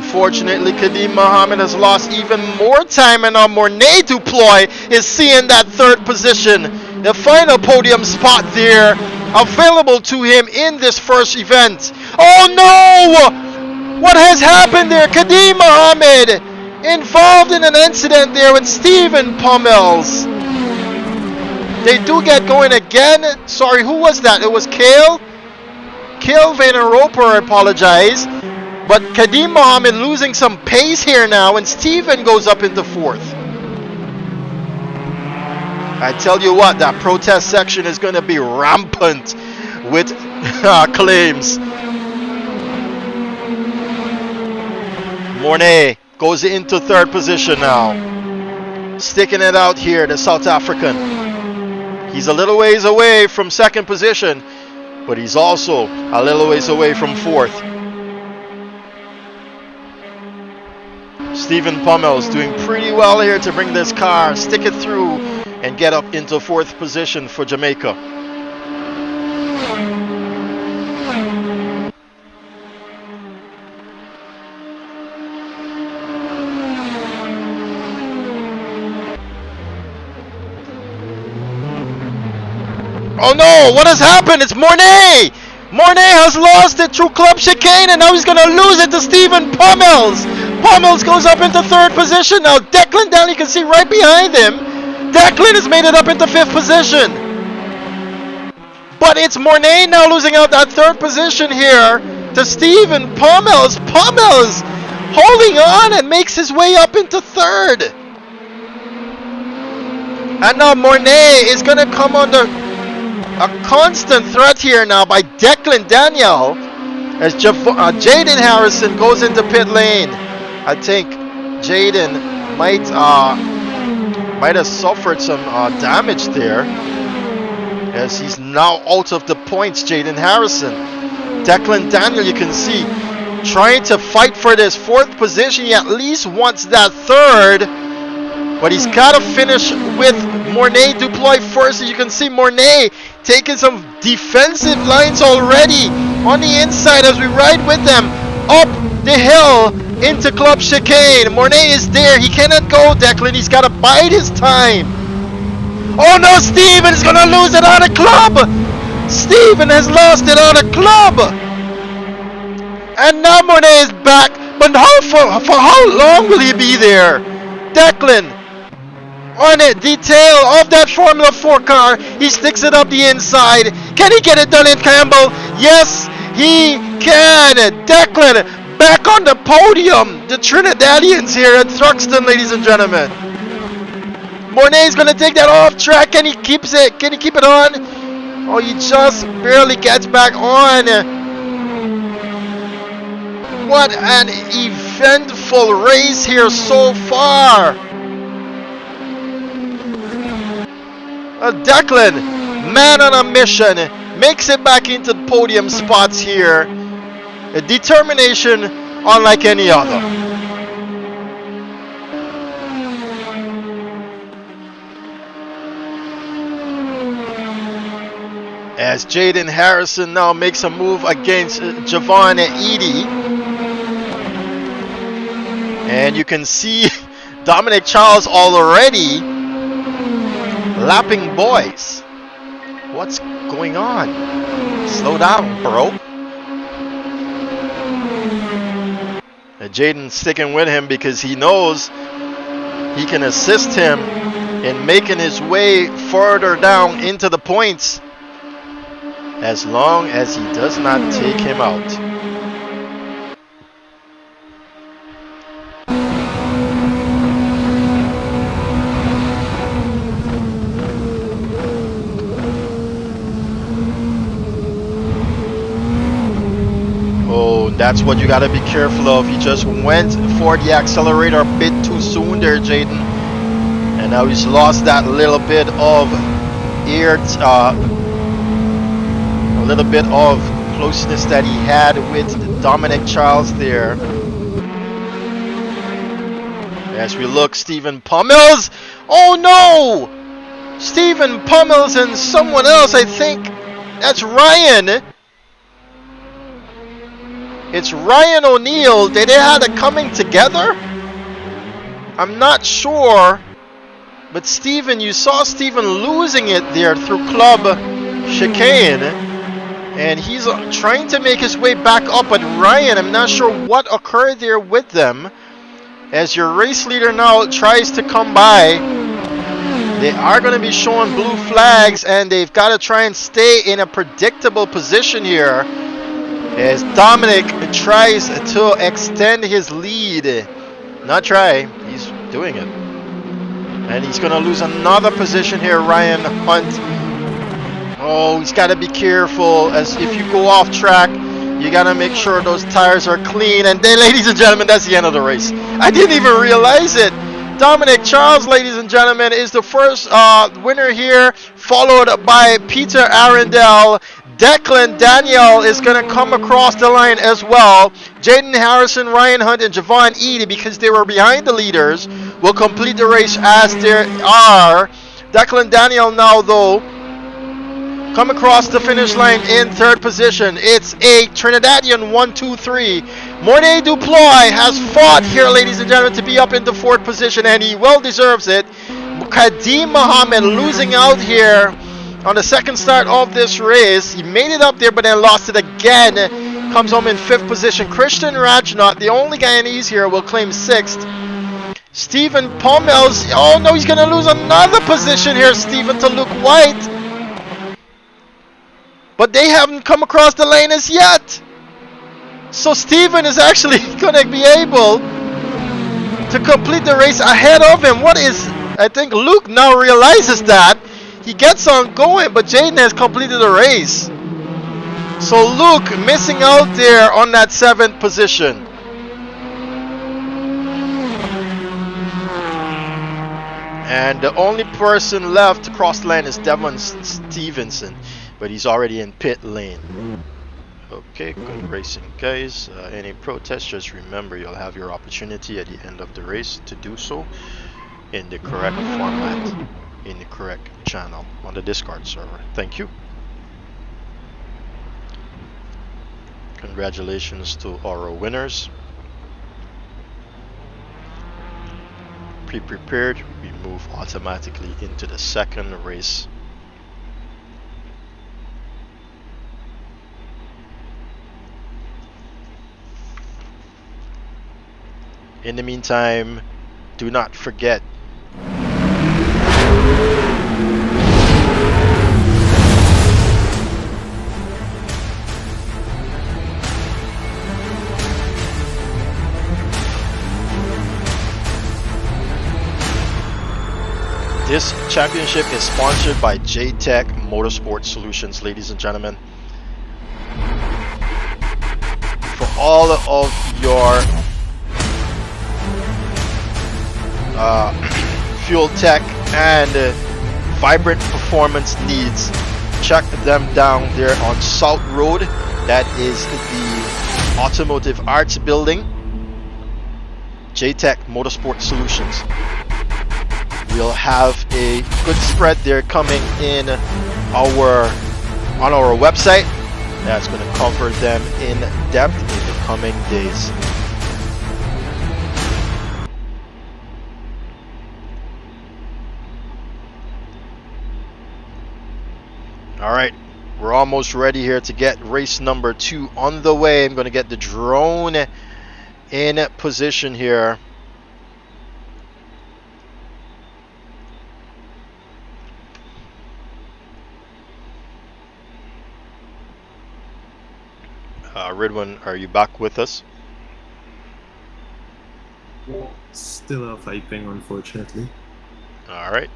C: Unfortunately, Kadim Mohammed has lost even more time, and now Mornay Duploy is seeing that third position. The final podium spot there available to him in this first event. Oh no! What has happened there? Kadim Mohammed involved in an incident there with Stephen Pummels. They do get going again. Sorry, who was that? It was Kale Vanderoper, I apologize. But Kadim Mohammed losing some pace here now, and Steven goes up into fourth. I tell you what, that protest section is going to be rampant with claims. Mornay goes into third position now. Sticking it out here, the South African. He's a little ways away from second position, but he's also a little ways away from fourth. Stephen Pummels doing pretty well here to bring this car, stick it through, and get up into fourth position for Jamaica. Oh no, what has happened? It's Mornay! Mornay has lost it through club chicane, and now he's going to lose it to Stephen Pummels. Pummels goes up into third position. Now Declan down, you can see right behind him. Declan has made it up into fifth position. But it's Mornay now losing out that third position here to Stephen Pummels. Pummels holding on and makes his way up into third. And now Mornay is going to come under a constant threat here now by Declan Daniel as Jaden Harrison goes into pit lane. I think Jaden might have suffered some damage there, as he's now out of the points. Jaden Harrison, Declan Daniel, you can see trying to fight for this fourth position. He at least wants that third, but he's got to finish with Mornay Duploy first. As you can see, Mornay taking some defensive lines already on the inside as we ride with them up the hill into club chicane. Mornay is there. He cannot go, Declan. He's got to bide his time. Oh no, Steven is going to lose it on a club. Steven has lost it on a club. And now Mornay is back. But for how long will he be there? Declan on it, detail of that Formula 4 car. He sticks it up the inside. Can he get it done in Campbell? Yes, he can. Declan back on the podium. The Trinidadians here at Thruxton, ladies and gentlemen. Mornay's gonna take that off track. Can he keep it? Can he keep it on? Oh, he just barely gets back on. What an eventful race here so far. Declan, man on a mission, makes it back into the podium spots here. A determination unlike any other. As Jaden Harrison now makes a move against Javon Edie. And you can see Dominic Charles already lapping boys. What's going on? Slow down, bro. Jaden sticking with him because he knows he can assist him in making his way further down into the points, as long as he does not take him out. That's what you got to be careful of. He just went for the accelerator a bit too soon there, Jaden. And now he's lost that little bit of air, a little bit of closeness that he had with Dominic Charles there. As we look, Stephen Pummels. Oh no! Stephen Pummels and someone else, I think. That's Ryan. It's Ryan O'Neal. They had it coming together? I'm not sure. But Steven, you saw Steven losing it there through club chicane. And he's trying to make his way back up. But Ryan, I'm not sure what occurred there with them. As your race leader now tries to come by. They are going to be showing blue flags. And they've got to try and stay in a predictable position here. As Dominic tries to extend his lead. Not try, he's doing it. And he's going to lose another position here, Ryan Hunt. Oh, he's got to be careful, as if you go off track, you got to make sure those tires are clean. And then, ladies and gentlemen, that's the end of the race. I didn't even realize it. Dominic Charles, ladies and gentlemen, is the first winner here, followed by Peter Arundel. Declan Daniel is going to come across the line as well. Jaden Harrison, Ryan Hunt, and Javon Eady, because they were behind the leaders, will complete the race as there are. Declan Daniel now, though, come across the finish line in third position. It's a Trinidadian 1-2-3. Mornay Duploy has fought here, ladies and gentlemen, to be up in the fourth position, and he well deserves it. Kadeem Mohammed losing out here on the second start of this race. He made it up there, but then lost it again. Comes home in fifth position. Christian Rajnot, the only Guyanese here, will claim sixth. Stephen Pommels, oh no, he's going to lose another position here, Stephen, to Luke White. But they haven't come across the line as yet. So Stephen is actually going to be able to complete the race ahead of him. What is, I think Luke now realizes that. He gets on going, but Jaden has completed the race. So Luke missing out there on that seventh position. And the only person left to cross the line is Devon Stevenson, but he's already in pit lane. Okay, good racing, guys. Any protests, just remember you'll have your opportunity at the end of the race to do so in the correct format, in the correct channel on the Discord server. Thank you. Congratulations to our winners. Pre-prepared, we move automatically into the second race. In the meantime, do not forget this championship is sponsored by JTech Motorsport Solutions, ladies and gentlemen. For all of your fuel tech and vibrant performance needs, check them down there on South Road. That is the Automotive Arts Building. JTech Motorsport Solutions. We'll have a good spread there coming in on our website. That's going to cover them in depth in the coming days. Alright, we're almost ready here to get race number 2 on the way. I'm going to get the drone in position here. Ridwan, are you back with us?
F: Still a piping, unfortunately.
C: Alright.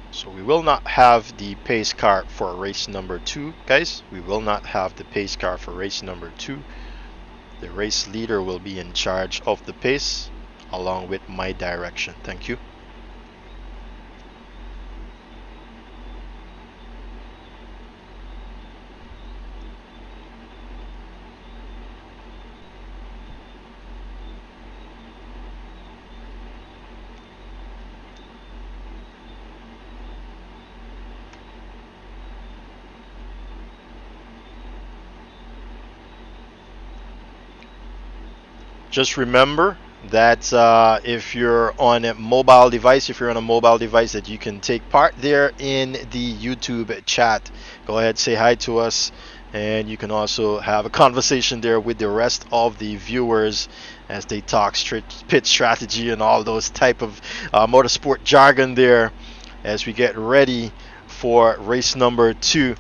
C: So we will not have the pace car for race number 2, guys. We will not have the pace car for race number 2. The race leader will be in charge of the pace along with my direction. Thank you. Just remember that if you're on a mobile device, that you can take part there in the YouTube chat. Go ahead, say hi to us, and you can also have a conversation there with the rest of the viewers as they talk pit strategy and all those type of motorsport jargon there as we get ready for race number 2.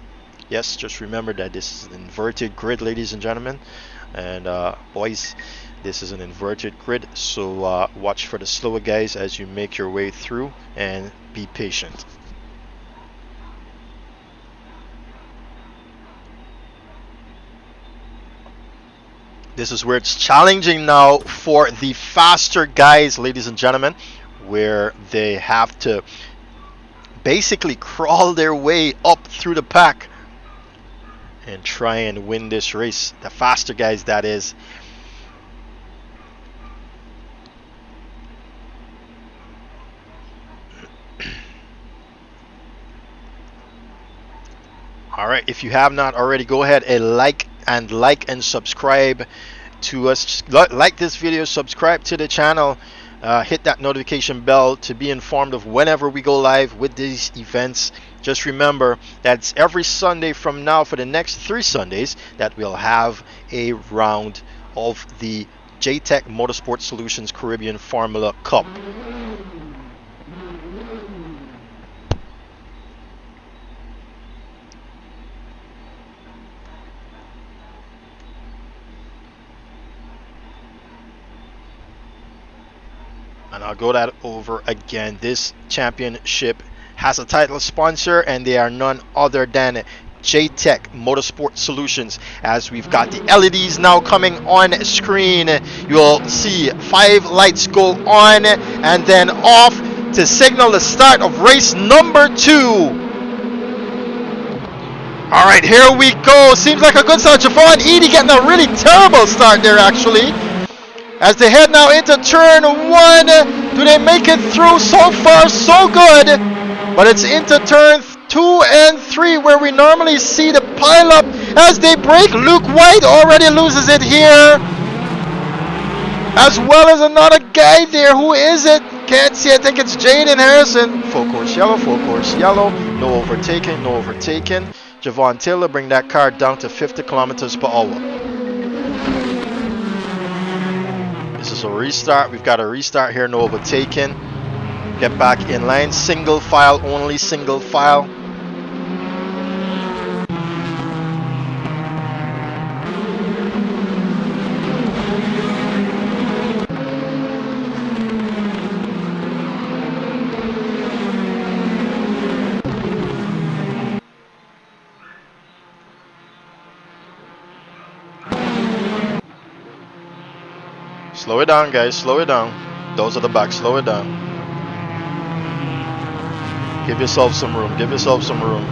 C: Yes, just remember that this is an inverted grid, ladies and gentlemen, and boys. This is an inverted grid, so watch for the slower guys as you make your way through, and be patient. This is where it's challenging now for the faster guys, ladies and gentlemen, where they have to basically crawl their way up through the pack and try and win this race. The faster guys, that is. All right, if you have not already, go ahead and like and subscribe to us. Like this video, subscribe to the channel, hit that notification bell to be informed of whenever we go live with these events. Just remember that it's every Sunday from now for the next 3 Sundays that we'll have a round of the JTech Motorsport Solutions Caribbean Formula Cup. And I'll go that over again. This championship has a title sponsor, and they are none other than JTech Motorsport Solutions. As we've got the LEDs now coming on screen, you'll see 5 lights go on and then off to signal the start of race number 2. All right, here we go. Seems like a good start. Javon Edie getting a really terrible start there, actually. As they head now into turn 1, do they make it through? So far, so good. But it's into turn 2 and 3 where we normally see the pileup as they break. Luke White already loses it here, as well as another guy there. Who is it? Can't see. I think it's Jaden Harrison. Full course yellow, full course yellow. No overtaking, no overtaking. Javon Taylor bring that car down to 50 kilometers per hour. This is a restart. We've got a restart here, no overtaking. Get back in line. Single file only, single file. Slow it down, guys. Slow it down. Those are the back. Slow it down. Give yourself some room. Give yourself some room.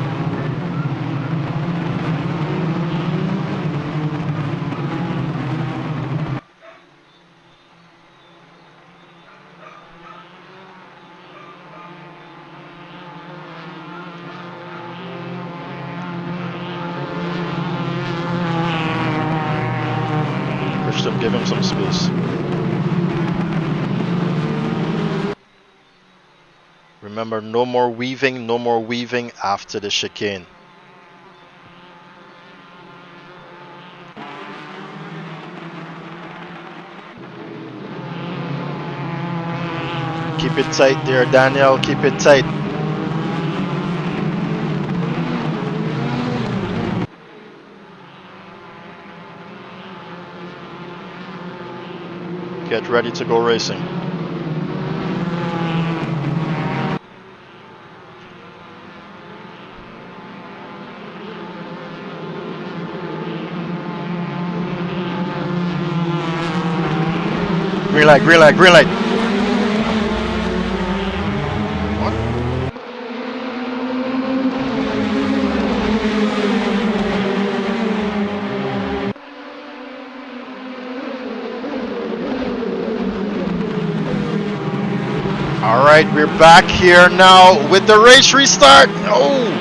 C: Thruxton, give him some space. Remember, no more weaving after the chicane. Keep it tight there, Daniel, keep it tight. Get ready to go racing. Green light, green light, green light. What? All right, we're back here now with the race restart. Oh,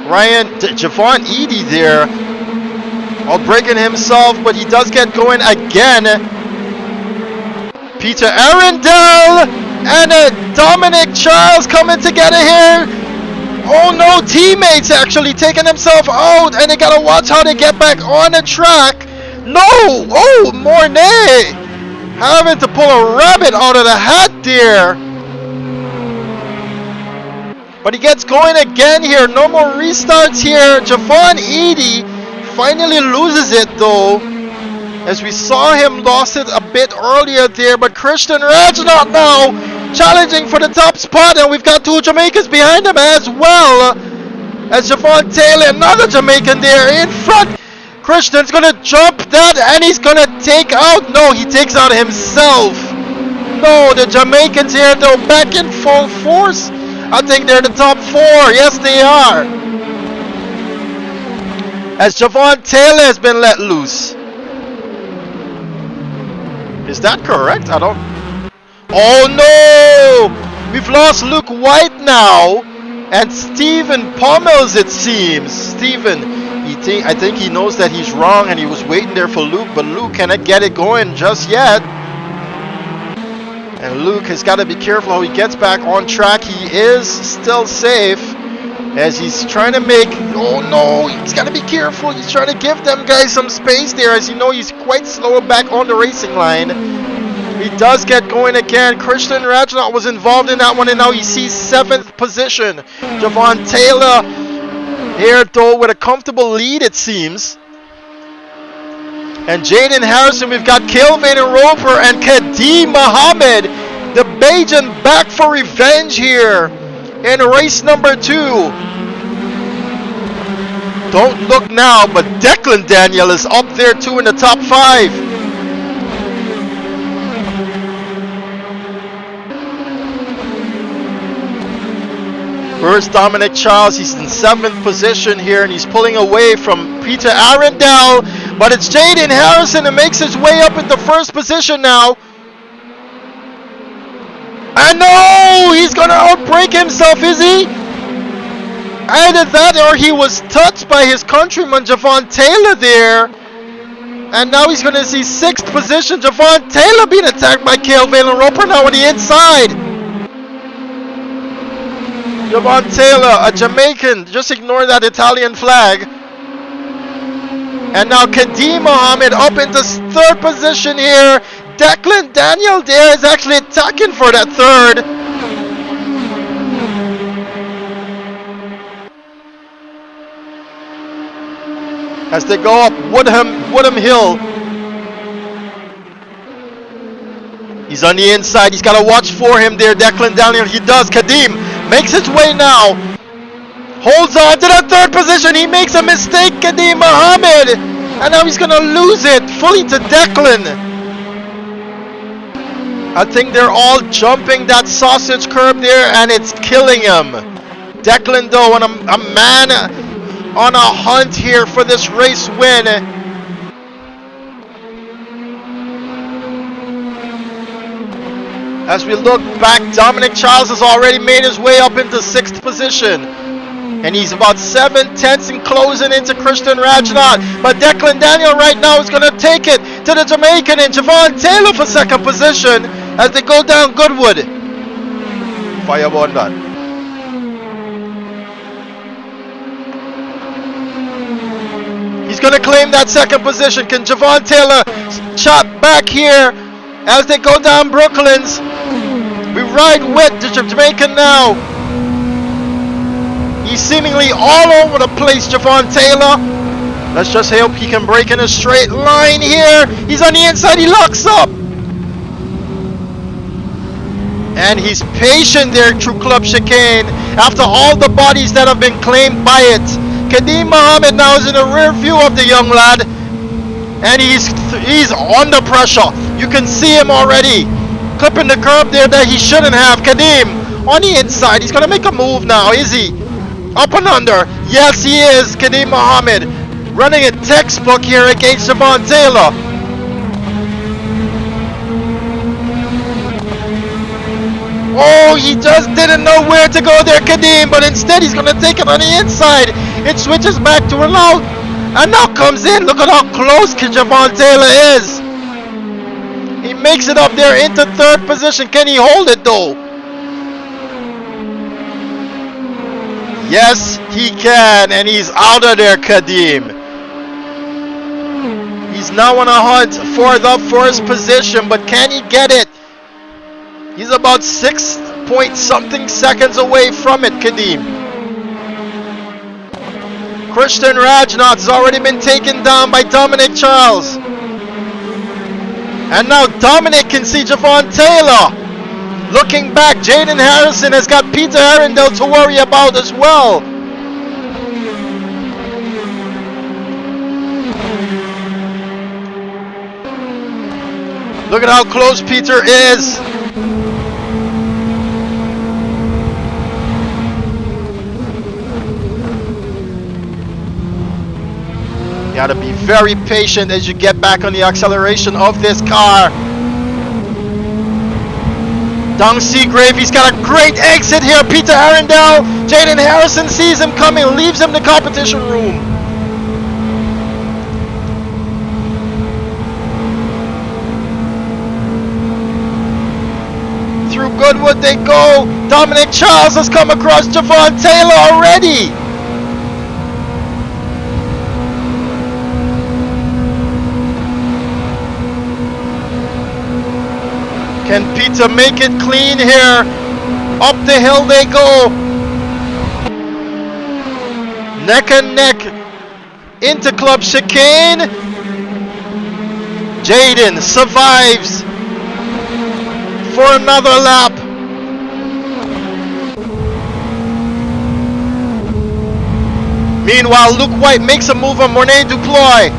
C: Javon Edie there, all breaking himself, but he does get going again. Peter Arundel and Dominic Charles coming together here. Oh no, teammates actually taking themselves out, and they gotta watch how they get back on the track. No! Oh, Mornay having to pull a rabbit out of the hat there. But he gets going again here. No more restarts here. Javon Edie finally loses it though, as we saw him lost it a bit earlier there. But Christian Reginald now challenging for the top spot, and we've got two Jamaicans behind him as well, as Javon Taylor, another Jamaican there in front. Christian's gonna jump that, and he's gonna take out. No, he takes out himself. No, the Jamaicans here though back in full force. I think they're the top four. Yes, they are. As Javon Taylor has been let loose. Is that correct? I don't. Oh no! We've lost Luke White now, and Stephen Pommels, it seems. Stephen, I think he knows that he's wrong, and he was waiting there for Luke, but Luke cannot get it going just yet. And Luke has got to be careful how he gets back on track. He is still safe, as he's trying to make. Oh no, he's got to be careful. He's trying to give them guys some space there, as you know he's quite slow back on the racing line. He does get going again. Christian Reginald was involved in that one, and now he sees 7th position. Javon Taylor here though with a comfortable lead, it seems. And Jaden Harrison, we've got Kelvin Roper and Kadeem Mohammed, the Bajan, back for revenge here in race number 2. Don't look now, but Declan Daniel is up there too in the top 5. Where's Dominic Charles? He's in 7th position here, and he's pulling away from Peter Arundel. But it's Jaden Harrison who makes his way up into 1st position now. And no! He's gonna outbreak himself, is he? Either that or he was touched by his countryman Javon Taylor there. And now he's gonna see 6th position. Javon Taylor being attacked by Kelvin Roper now on the inside. Javon Taylor, a Jamaican, just ignore that Italian flag. And now Kadeem Mohammed up into 3rd position here. Declan Daniel there is actually attacking for that 3rd. As they go up Woodham Hill. He's on the inside. He's got to watch for him there, Declan Daniel. He does. Kadeem makes his way now. Holds on to that 3rd position. He makes a mistake, Kadeem Mohammed. And now he's going to lose it fully to Declan. I think they're all jumping that sausage curb there, and it's killing him. Declan, though, on a man on a hunt here for this race win. As we look back, Dominic Charles has already made his way up into 6th position. And he's about 7/10 and closing into Christian Reginald. But Declan Daniel right now is going to take it to the Jamaican and Javon Taylor for 2nd position as they go down Goodwood. Fireball on that. He's going to claim that 2nd position. Can Javon Taylor chop back here as they go down Brooklands? We ride with the Jamaican now. He's seemingly all over the place, Javon Taylor. Let's just hope he can break in a straight line here. He's on the inside, he locks up. And he's patient there through Club Chicane after all the bodies that have been claimed by it. Kadeem Mohammed now is in the rear view of the young lad. And he's under pressure. You can see him already clipping the curb there that he shouldn't have. Kadeem on the inside. He's going to make a move now, is he? Up and under. Yes, he is. Kadeem Mohammed running a textbook here against Javon Taylor. Oh, he just didn't know where to go there, Kadeem, but instead he's going to take it on the inside. It switches back to Renault, and now comes in. Look at how close Javon Taylor is. He makes it up there into third position. Can he hold it though? Yes, he can, and he's out of there, Kadim. He's now on a hunt for the first position, but can he get it? He's about 6 point something seconds away from it, Kadim. Christian Rajnath has already been taken down by Dominic Charles. And now Dominic can see Javon Taylor. Looking back, Jaden Harrison has got Peter Arundel to worry about as well. Look at how close Peter is. You gotta be very patient as you get back on the acceleration of this car. Dong Seagrave, he's got a great exit here. Peter Arundel, Jaden Harrison sees him coming, leaves him in the competition room. Through Goodwood they go. Dominic Charles has come across Javon Taylor already. Can Peter make it clean here? Up the hill they go. Neck and neck into Club Chicane. Jaden survives for another lap. Meanwhile, Luke White makes a move on Mornay Duploy.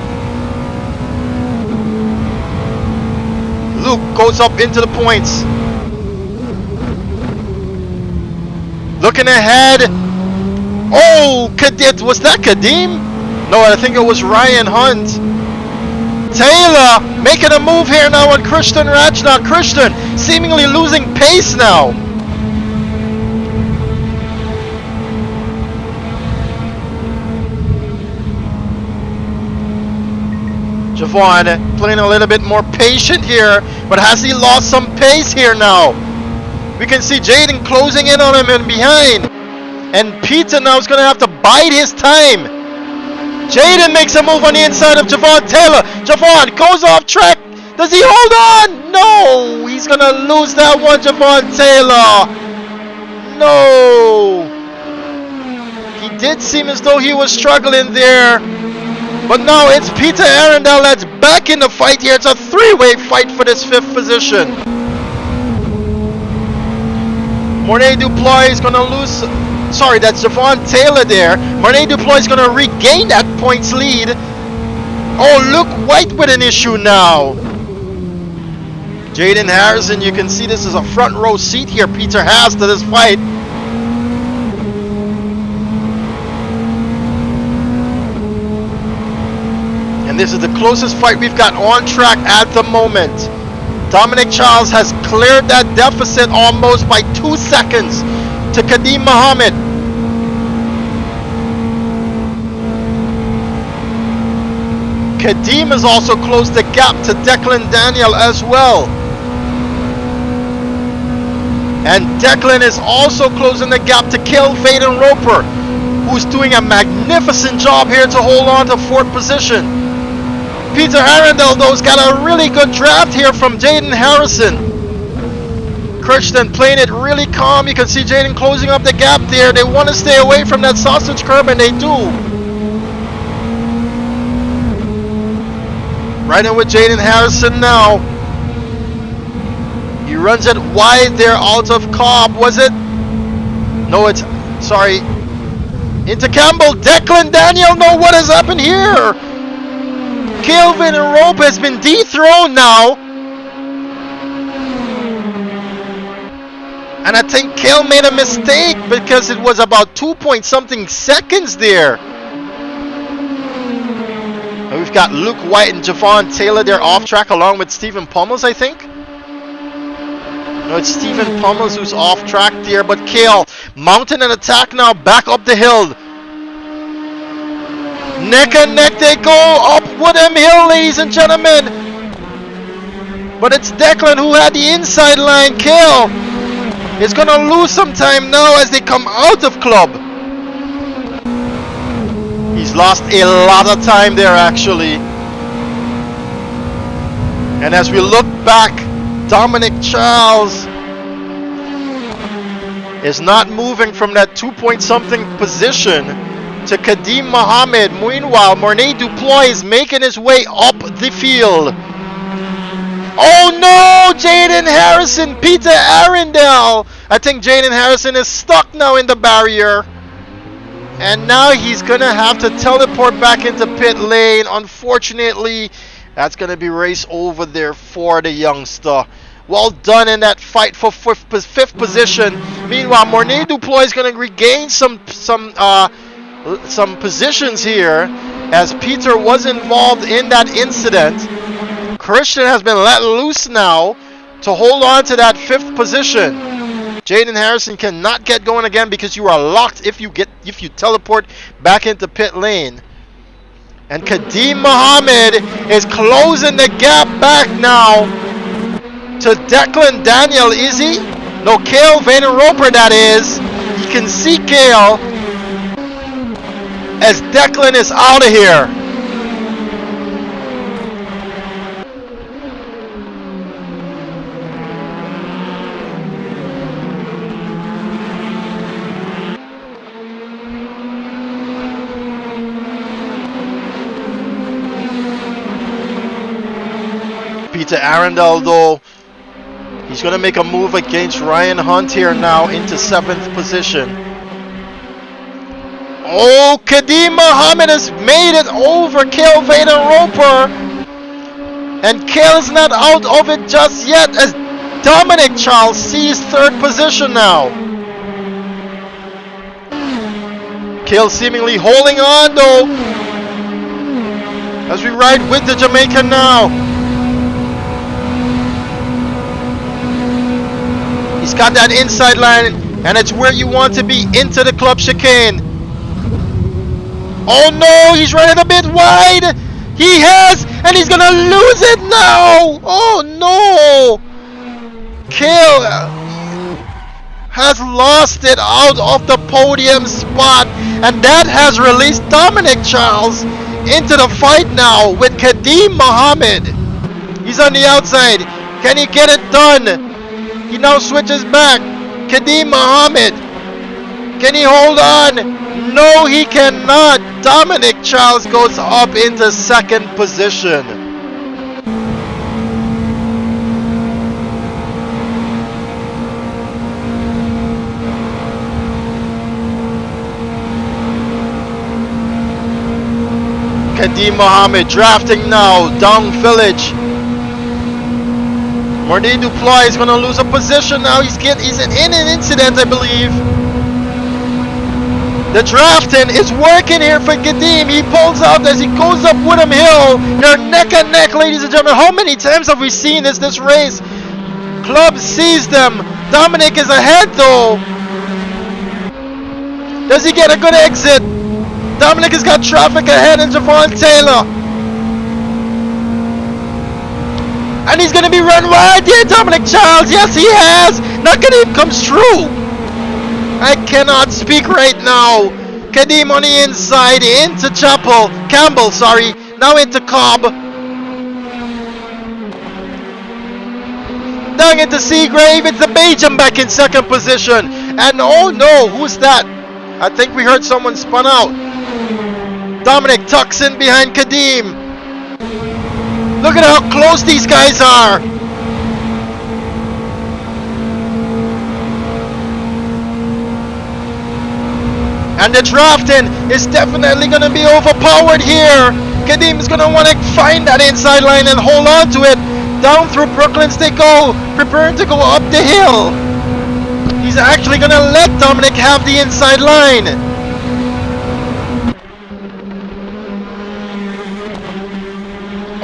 C: Luke goes up into the points. Looking ahead. Oh, Kadim. Was that Kadim? No, I think it was Ryan Hunt. Taylor making a move here now on Christian Rajna. Christian seemingly losing pace now. Javon playing a little bit more patient here, but has he lost some pace here now? We can see Jaden closing in on him and behind. And Peter now is going to have to bide his time. Jaden makes a move on the inside of Javon Taylor. Javon goes off track. Does he hold on? No, he's going to lose that one, Javon Taylor. No. He did seem as though he was struggling there. But now it's Peter Arundel that's back in the fight here. It's a three-way fight for this fifth position. Mornay Duploy is going to lose. Sorry, that's Javon Taylor there. Mornay Duploy is going to regain that points lead. Oh, Luke White with an issue now. Jaden Harrison, you can see this is a front row seat here Peter has to this fight. And this is the closest fight we've got on track at the moment. Dominic Charles has cleared that deficit almost by 2 seconds to Kadim Muhammad. Kadim has also closed the gap to Declan Daniel as well. And Declan is also closing the gap to Kill Vaden Roper, who's doing a magnificent job here to hold on to fourth position. Peter Arundel, though, has got a really good draft here from Jaden Harrison. Christian playing it really calm. You can see Jaden closing up the gap there. They want to stay away from that sausage curb, and they do. Right in with Jaden Harrison now. He runs it wide there out of Cobb, was it? No, it's, sorry. Into Campbell. Declan Daniel, no, what has happened here? Kelvin Rope has been dethroned now. And I think Kel made a mistake because it was about 2 point something seconds there. And we've got Luke White and Javon Taylor there off track along with Stephen Pummels, I think. No, it's Stephen Pummels who's off track there, but Kale mounting an attack now back up the hill. Neck and neck they go up Woodham Hill, ladies and gentlemen. But it's Declan who had the inside line kill. Is gonna lose some time now as they come out of club. He's lost a lot of time there actually. And as we look back, Dominic Charles is not moving from that 2-point-something position to Kadeem Mohammed. Meanwhile, Mornay Dupois is making his way up the field. Oh no! Jaden Harrison, Peter Arundel. I think Jaden Harrison is stuck now in the barrier. And now he's gonna have to teleport back into pit lane. Unfortunately, that's gonna be race over there for the youngster. Well done in that fight for fifth position. Meanwhile, Mornay Dupois is gonna regain some positions here, as Peter was involved in that incident. Christian has been let loose now to hold on to that 5th position. Jaden Harrison cannot get going again because you are locked if you teleport back into pit lane. And Kadeem Mohammed is closing the gap back now to Declan Daniel. Is he? No, Kale Vader-Roper that is. You can see Kale as Declan is out of here. Peter Arundel though, he's going to make a move against Ryan Hunt here now into 7th position. Oh, Kadeem Mohammed has made it over Kale Vader-Roper. And Kale's not out of it just yet as Dominic Charles sees 3rd position now. Kale seemingly holding on though as we ride with the Jamaican now. He's got that inside line, and it's where you want to be into the club chicane. Oh no, he's running a bit wide. He has, and he's gonna lose it now. Oh no. Kale has lost it out of the podium spot, and that has released Dominic Charles into the fight now with Kadeem Mohammed. He's on the outside. Can he get it done? He now switches back. Kadeem Mohammed. Can he hold on? No, he cannot. Dominic Charles goes up into 2nd position. Kadeem Mohammed drafting now down village. Mornay Dupois is going to lose a position now. He's in an incident, I believe. The drafting is working here for Kadeem. He pulls out as he goes up Woodham Hill. They're neck and neck, ladies and gentlemen. How many times have we seen this race? Club sees them. Dominic is ahead though. Does he get a good exit? Dominic has got traffic ahead and Javon Taylor. And he's going to be run wide here, Dominic Charles. Yes, he has. Now Kadeem comes through. I cannot speak right now. Kadeem on the inside into Campbell, sorry. Now into Cobb. Down into Seagrave. It's the Belgium back in 2nd position. And oh no, who's that? I think we heard someone spun out. Dominic tucks in behind Kadeem. Look at how close these guys are. And the drafting is definitely going to be overpowered here. Kadeem is going to want to find that inside line and hold on to it. Down through Brooklands they go, preparing to go up the hill. He's actually going to let Dominic have the inside line.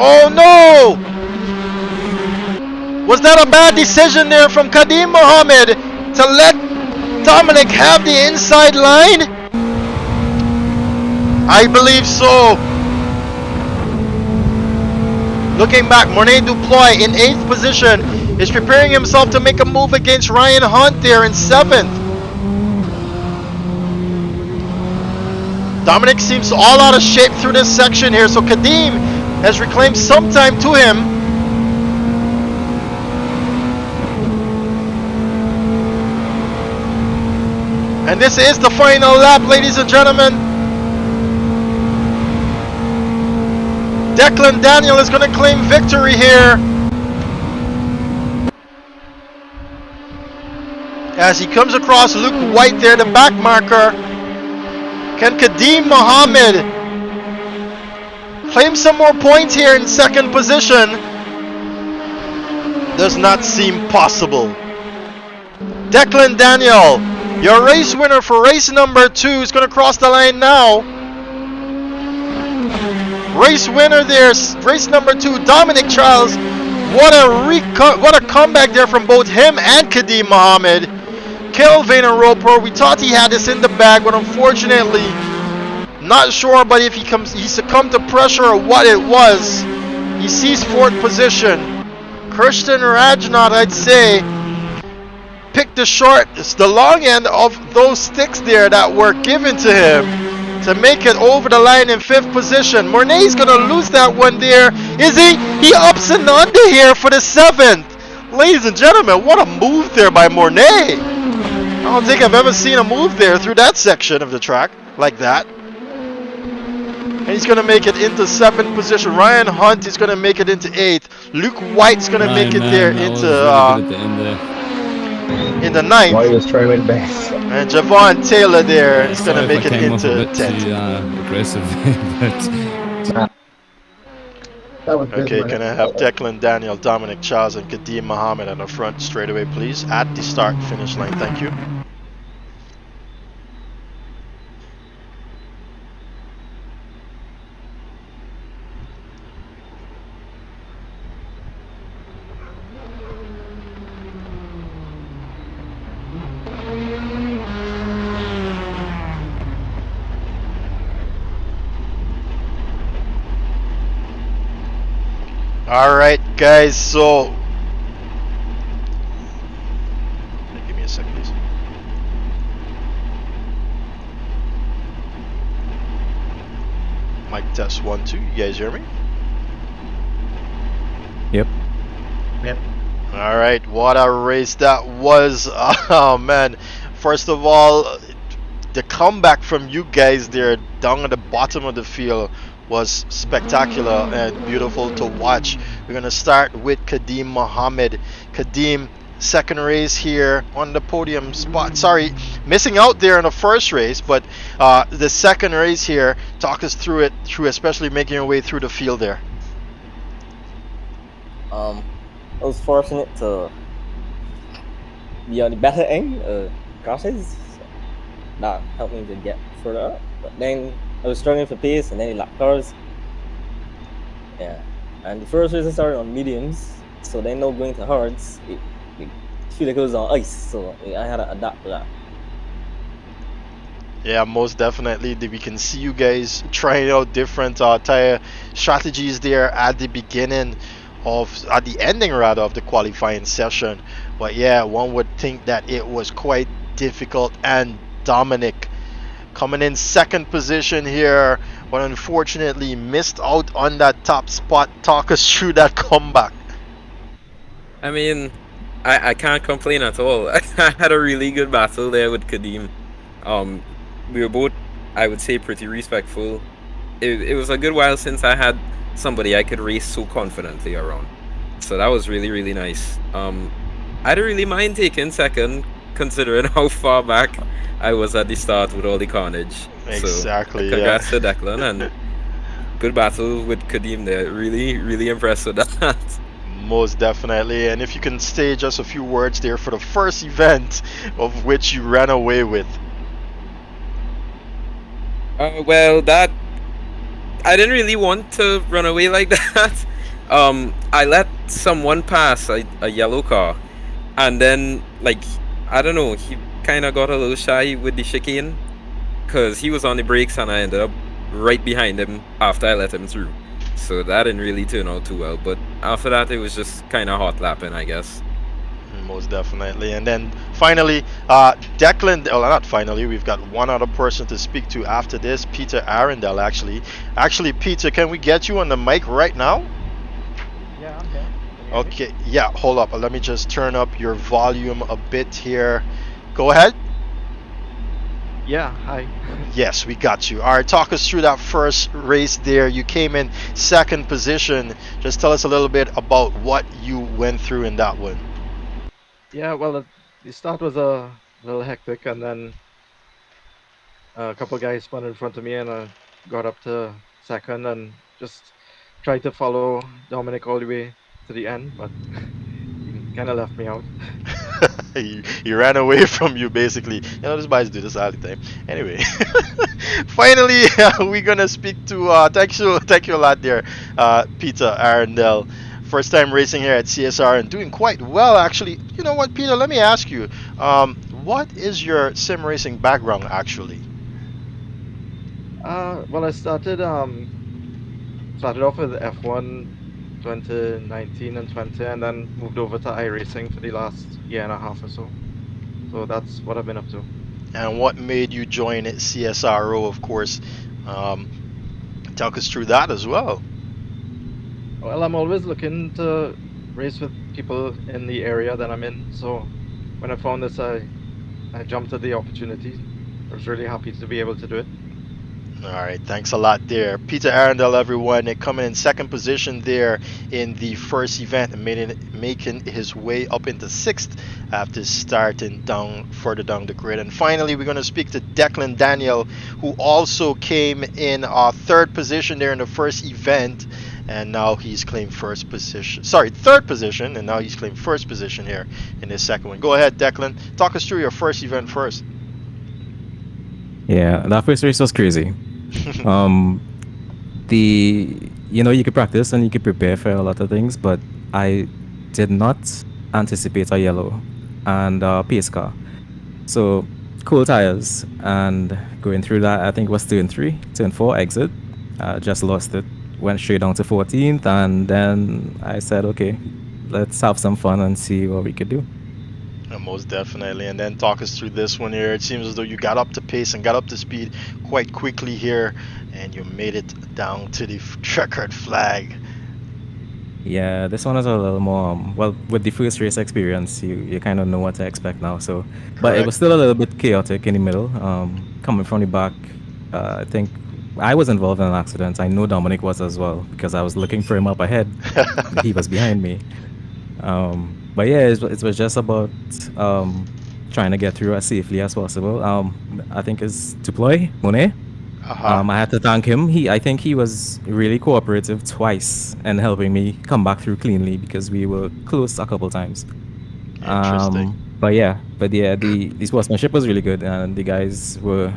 C: Oh no! Was that a bad decision there from Kadeem Mohammed to let Dominic have the inside line? I believe so. Looking back, Mornay Duploy in 8th position is preparing himself to make a move against Ryan Hunt there in 7th. Dominic seems all out of shape through this section here, so Kadeem has reclaimed some time to him. And this is the final lap, ladies and gentlemen. Declan Daniel is going to claim victory here as he comes across Luke White there, the back marker. Can Kadeem Mohammed claim some more points here in 2nd position? Does not seem possible. Declan Daniel, your race winner for race number 2, is going to cross the line now. Race winner there, race number 2, Dominic Charles. What a comeback there from both him and Kadeem Mohammed. Kelvin and Roper, we thought he had this in the bag, but unfortunately, not sure. But if he succumbed to pressure or what it was, he sees 4th position. Christian Rajnath, I'd say, picked the long end of those sticks there that were given to him to make it over the line in 5th position. Mornay's gonna lose that one there. Is he? He ups and under here for the 7th. Ladies and gentlemen, what a move there by Mornay. I don't think I've ever seen a move there through that section of the track like that. And he's going to make it into 7th position. Ryan Hunt is going to make it into 8th. Luke White's going to make it there into in the 9th.
G: White was trying to win best.
C: And Javon Taylor there is going to make it into 10th.
H: Aggressive, but
C: Okay, can I have Declan Daniel, Dominic Charles, and Kadeem Mohammed on the front straight away, please? At the start finish line, thank you. Alright guys, so give me a second please. Mic test 1 2, you guys hear me?
H: Yep.
C: Alright, what a race that was. Oh man, first of all, the comeback from you guys there down at the bottom of the field was spectacular and beautiful to watch. We're gonna start with Kadeem Mohammed. Kadeem, 2nd race here on the podium spot. Sorry, missing out there in the 1st race, but the 2nd race here. Talk us through it, especially making your way through the field there.
B: I was fortunate to be on the better end crashes. So that helped me to get further up. But then I was struggling for pace, and then he lapped cars. Yeah, and the first race I started on mediums, so then now going to hards, it feel like it was on ice, so I had to adapt to that.
C: Yeah, most definitely. We can see you guys trying out different tire strategies there at the beginning at the ending rather of the qualifying session. But yeah, one would think that it was quite difficult. And Dominic coming in 2nd position here, but unfortunately missed out on that top spot. Talk us through that comeback.
D: I mean, I can't complain at all. I had a really good battle there with Kadeem. We were both, I would say, pretty respectful. It was a good while since I had somebody I could race so confidently around. So that was really, really nice. I didn't really mind taking 2nd, considering how far back I was at the start with all the carnage.
C: Exactly.
D: So, congrats to Declan, and good battle with Kadeem there. Really, really impressed with that.
C: Most definitely. And if you can say just a few words there for the first event of which you ran away with.
D: Well, that I didn't really want to run away like that. I let someone pass a yellow car, and then, like, I don't know, he kind of got a little shy with the chicane because he was on the brakes, and I ended up right behind him after I let him through. So that didn't really turn out too well. But after that, it was just kind of hot lapping, I guess.
C: Most definitely. And then finally, Declan, well, not finally, we've got one other person to speak to after this, Peter Arundel, actually. Actually, Peter, can we get you on the mic right now?
G: Yeah, I'm here.
C: Okay, yeah, hold up. Let me just turn up your volume a bit here. Go ahead.
G: Yeah, hi.
C: Yes, we got you. All right, talk us through that first race there. You came in second position. Just tell us a little bit about what you went through in that one.
G: Yeah, well, the start was a little hectic, and then a couple guys spun in front of me, and I got up to second and just tried to follow Dominic all the way to the end, but he kind of left me out.
C: He ran away from you, basically. You know, these guys do this all the time. Anyway, finally, we're gonna speak to thank you a lot there, Peter Arundel. First time racing here at CSR and doing quite well, actually. You know what, Peter? Let me ask you, what is your sim racing background actually?
G: Well, I started off with F1 2019 and 20, and then moved over to iRacing for the last year and a half or so. So that's what I've been up to.
C: And what made you join CSRO, of course? Talk us through that as well.
G: Well, I'm always looking to race with people in the area that I'm in. So when I found this, I jumped at the opportunity. I was really happy to be able to do it.
C: All right, thanks a lot there. Peter Arundel, everyone, coming in second position there in the first event and making his way up into sixth after starting further down the grid. And finally, we're going to speak to Declan Daniel, who also came in third position there in the first event. And now he's claimed third position, and now he's claimed first position here in this second one. Go ahead, Declan. Talk us through your first event first.
I: Yeah, that first race was crazy. You could practice and you could prepare for a lot of things, but I did not anticipate a yellow and pace car. So cool tires, and going through that, I think it was turn 4 exit. Just lost it, went straight down to 14th, and then I said, okay, let's have some fun and see what we could do.
C: Most definitely. And then talk us through this one here. It seems as though you got up to pace and got up to speed quite quickly here, and you made it down to the checkered flag.
I: Yeah, this one is a little more, well, with the first race experience, you kind of know what to expect now. So, but it was still a little bit chaotic in the middle. Coming from the back, I think I was involved in an accident. I know Dominic was as well, because I was looking for him up ahead. He was behind me. But yeah, it was just about trying to get through as safely as possible. I think it's Deploy Monet. I had to thank him. I think he was really cooperative twice and helping me come back through cleanly, because we were close a couple times.
C: Interesting.
I: But the sportsmanship was really good, and the guys were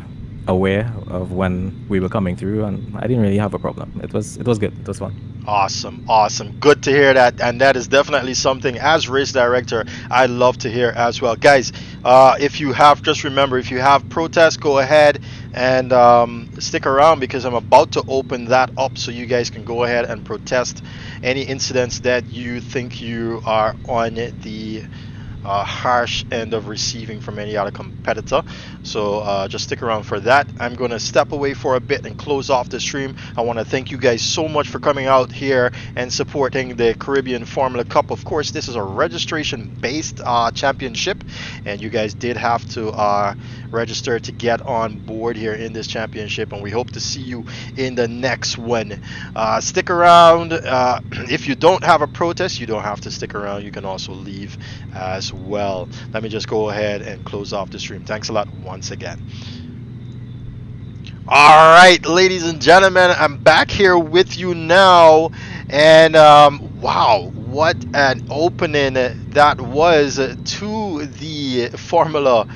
I: aware of when we were coming through, and I didn't really have a problem. It was good. It was fun.
C: Awesome. Good to hear that, and that is definitely something as race director I love to hear as well. Guys, if you have protests, go ahead and stick around, because I'm about to open that up so you guys can go ahead and protest any incidents that you think you are on the harsh end of receiving from any other competitor. So just stick around for that. I'm going to step away for a bit and close off the stream. I want to thank you guys so much for coming out here and supporting the Caribbean Formula Cup. Of course, this is a registration based championship, and you guys did have to register to get on board here in this championship, and we hope to see you in the next one. Stick around. If you don't have a protest, you don't have to stick around. You can also leave as well. Let me just go ahead and close off the stream. Thanks a lot once again. All right, ladies and gentlemen, I'm back here with you now, and wow, what an opening that was to the Formula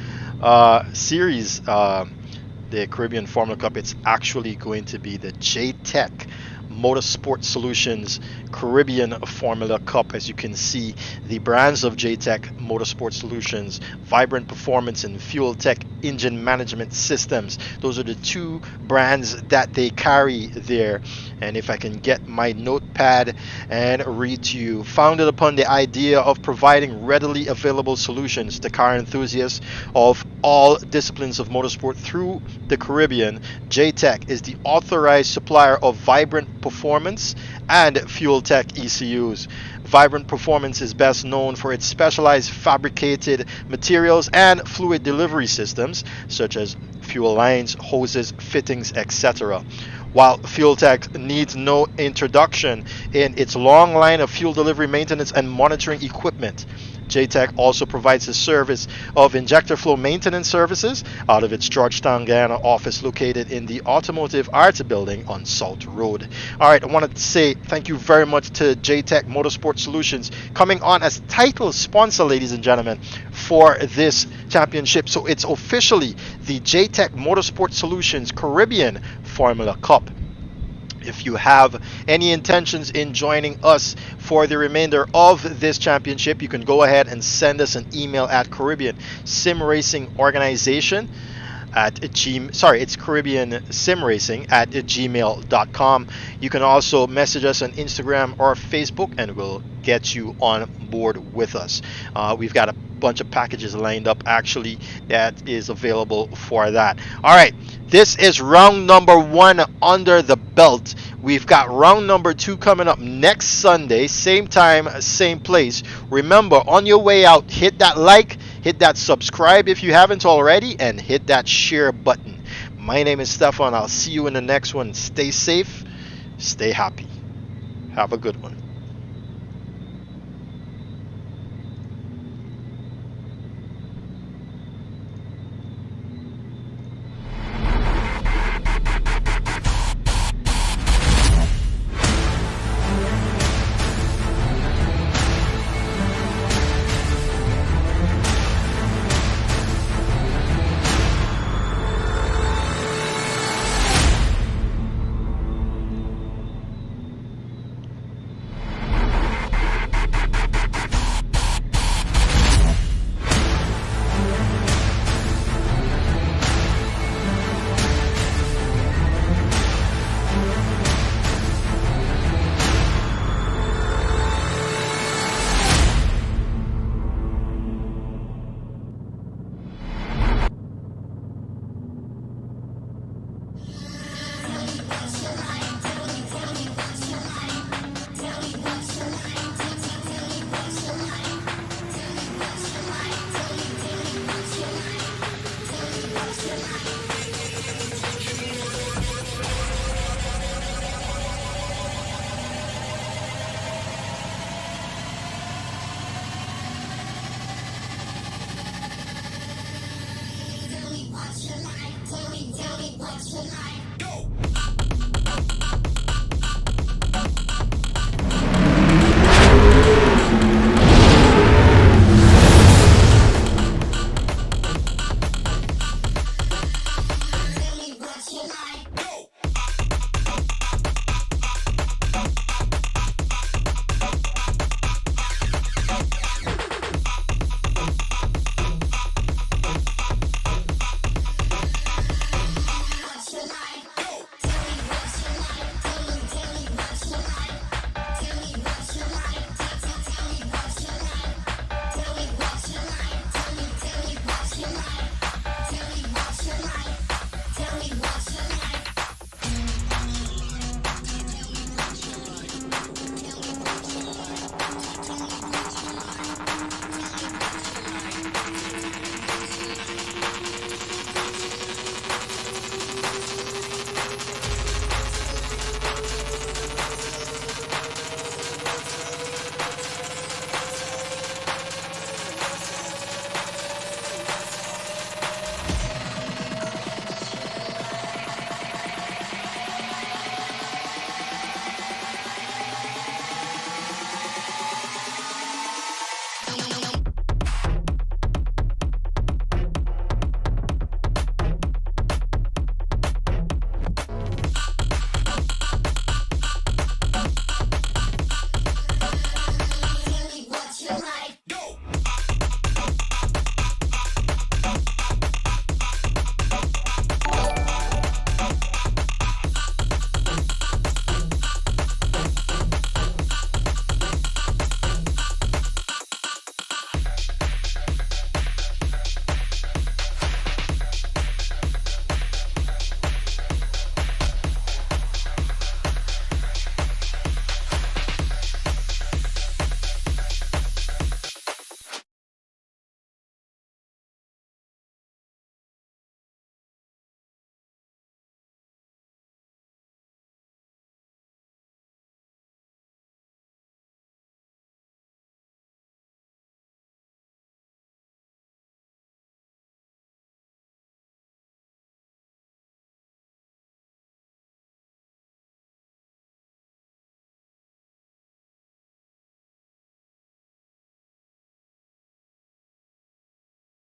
C: series, the Caribbean Formula Cup. It's actually going to be the JTech Motorsport Solutions Caribbean Formula Cup. As you can see, the brands of JTech Motorsport Solutions, Vibrant Performance and Fuel Tech Engine Management Systems. Those are the two brands that they carry there. And if I can get my notepad and read to you, founded upon the idea of providing readily available solutions to car enthusiasts of all disciplines of motorsport through the Caribbean, JTech is the authorized supplier of Vibrant Performance and Fuel Tech ECUs. Vibrant Performance is best known for its specialized fabricated materials and fluid delivery systems, such as fuel lines, hoses, fittings, etc. While Fuel Tech needs no introduction in its long line of fuel delivery maintenance and monitoring equipment. JTech also provides the service of injector flow maintenance services out of its Georgetown, Guyana office located in the Automotive Arts Building on South Road. All right, I want to say thank you very much to JTech Motorsport Solutions coming on as title sponsor, ladies and gentlemen, for this championship. So it's officially the JTech Motorsport Solutions Caribbean Formula Cup. If you have any intentions in joining us for the remainder of this championship, you can go ahead and send us an email at Caribbean Sim Racing Organization at it's Caribbean Sim Racing at gmail.com. You can also message us on Instagram or Facebook and we'll get you on board with us. We've got a bunch of packages lined up actually that is available for that. All right, this is round number 1 under the belt. We've got round number 2 coming up next Sunday, same time, same place. Remember, on your way out, hit that like, hit that subscribe if you haven't already, and hit that share button. My name is Stefan. I'll see you in the next one. Stay safe, stay happy. Have a good one.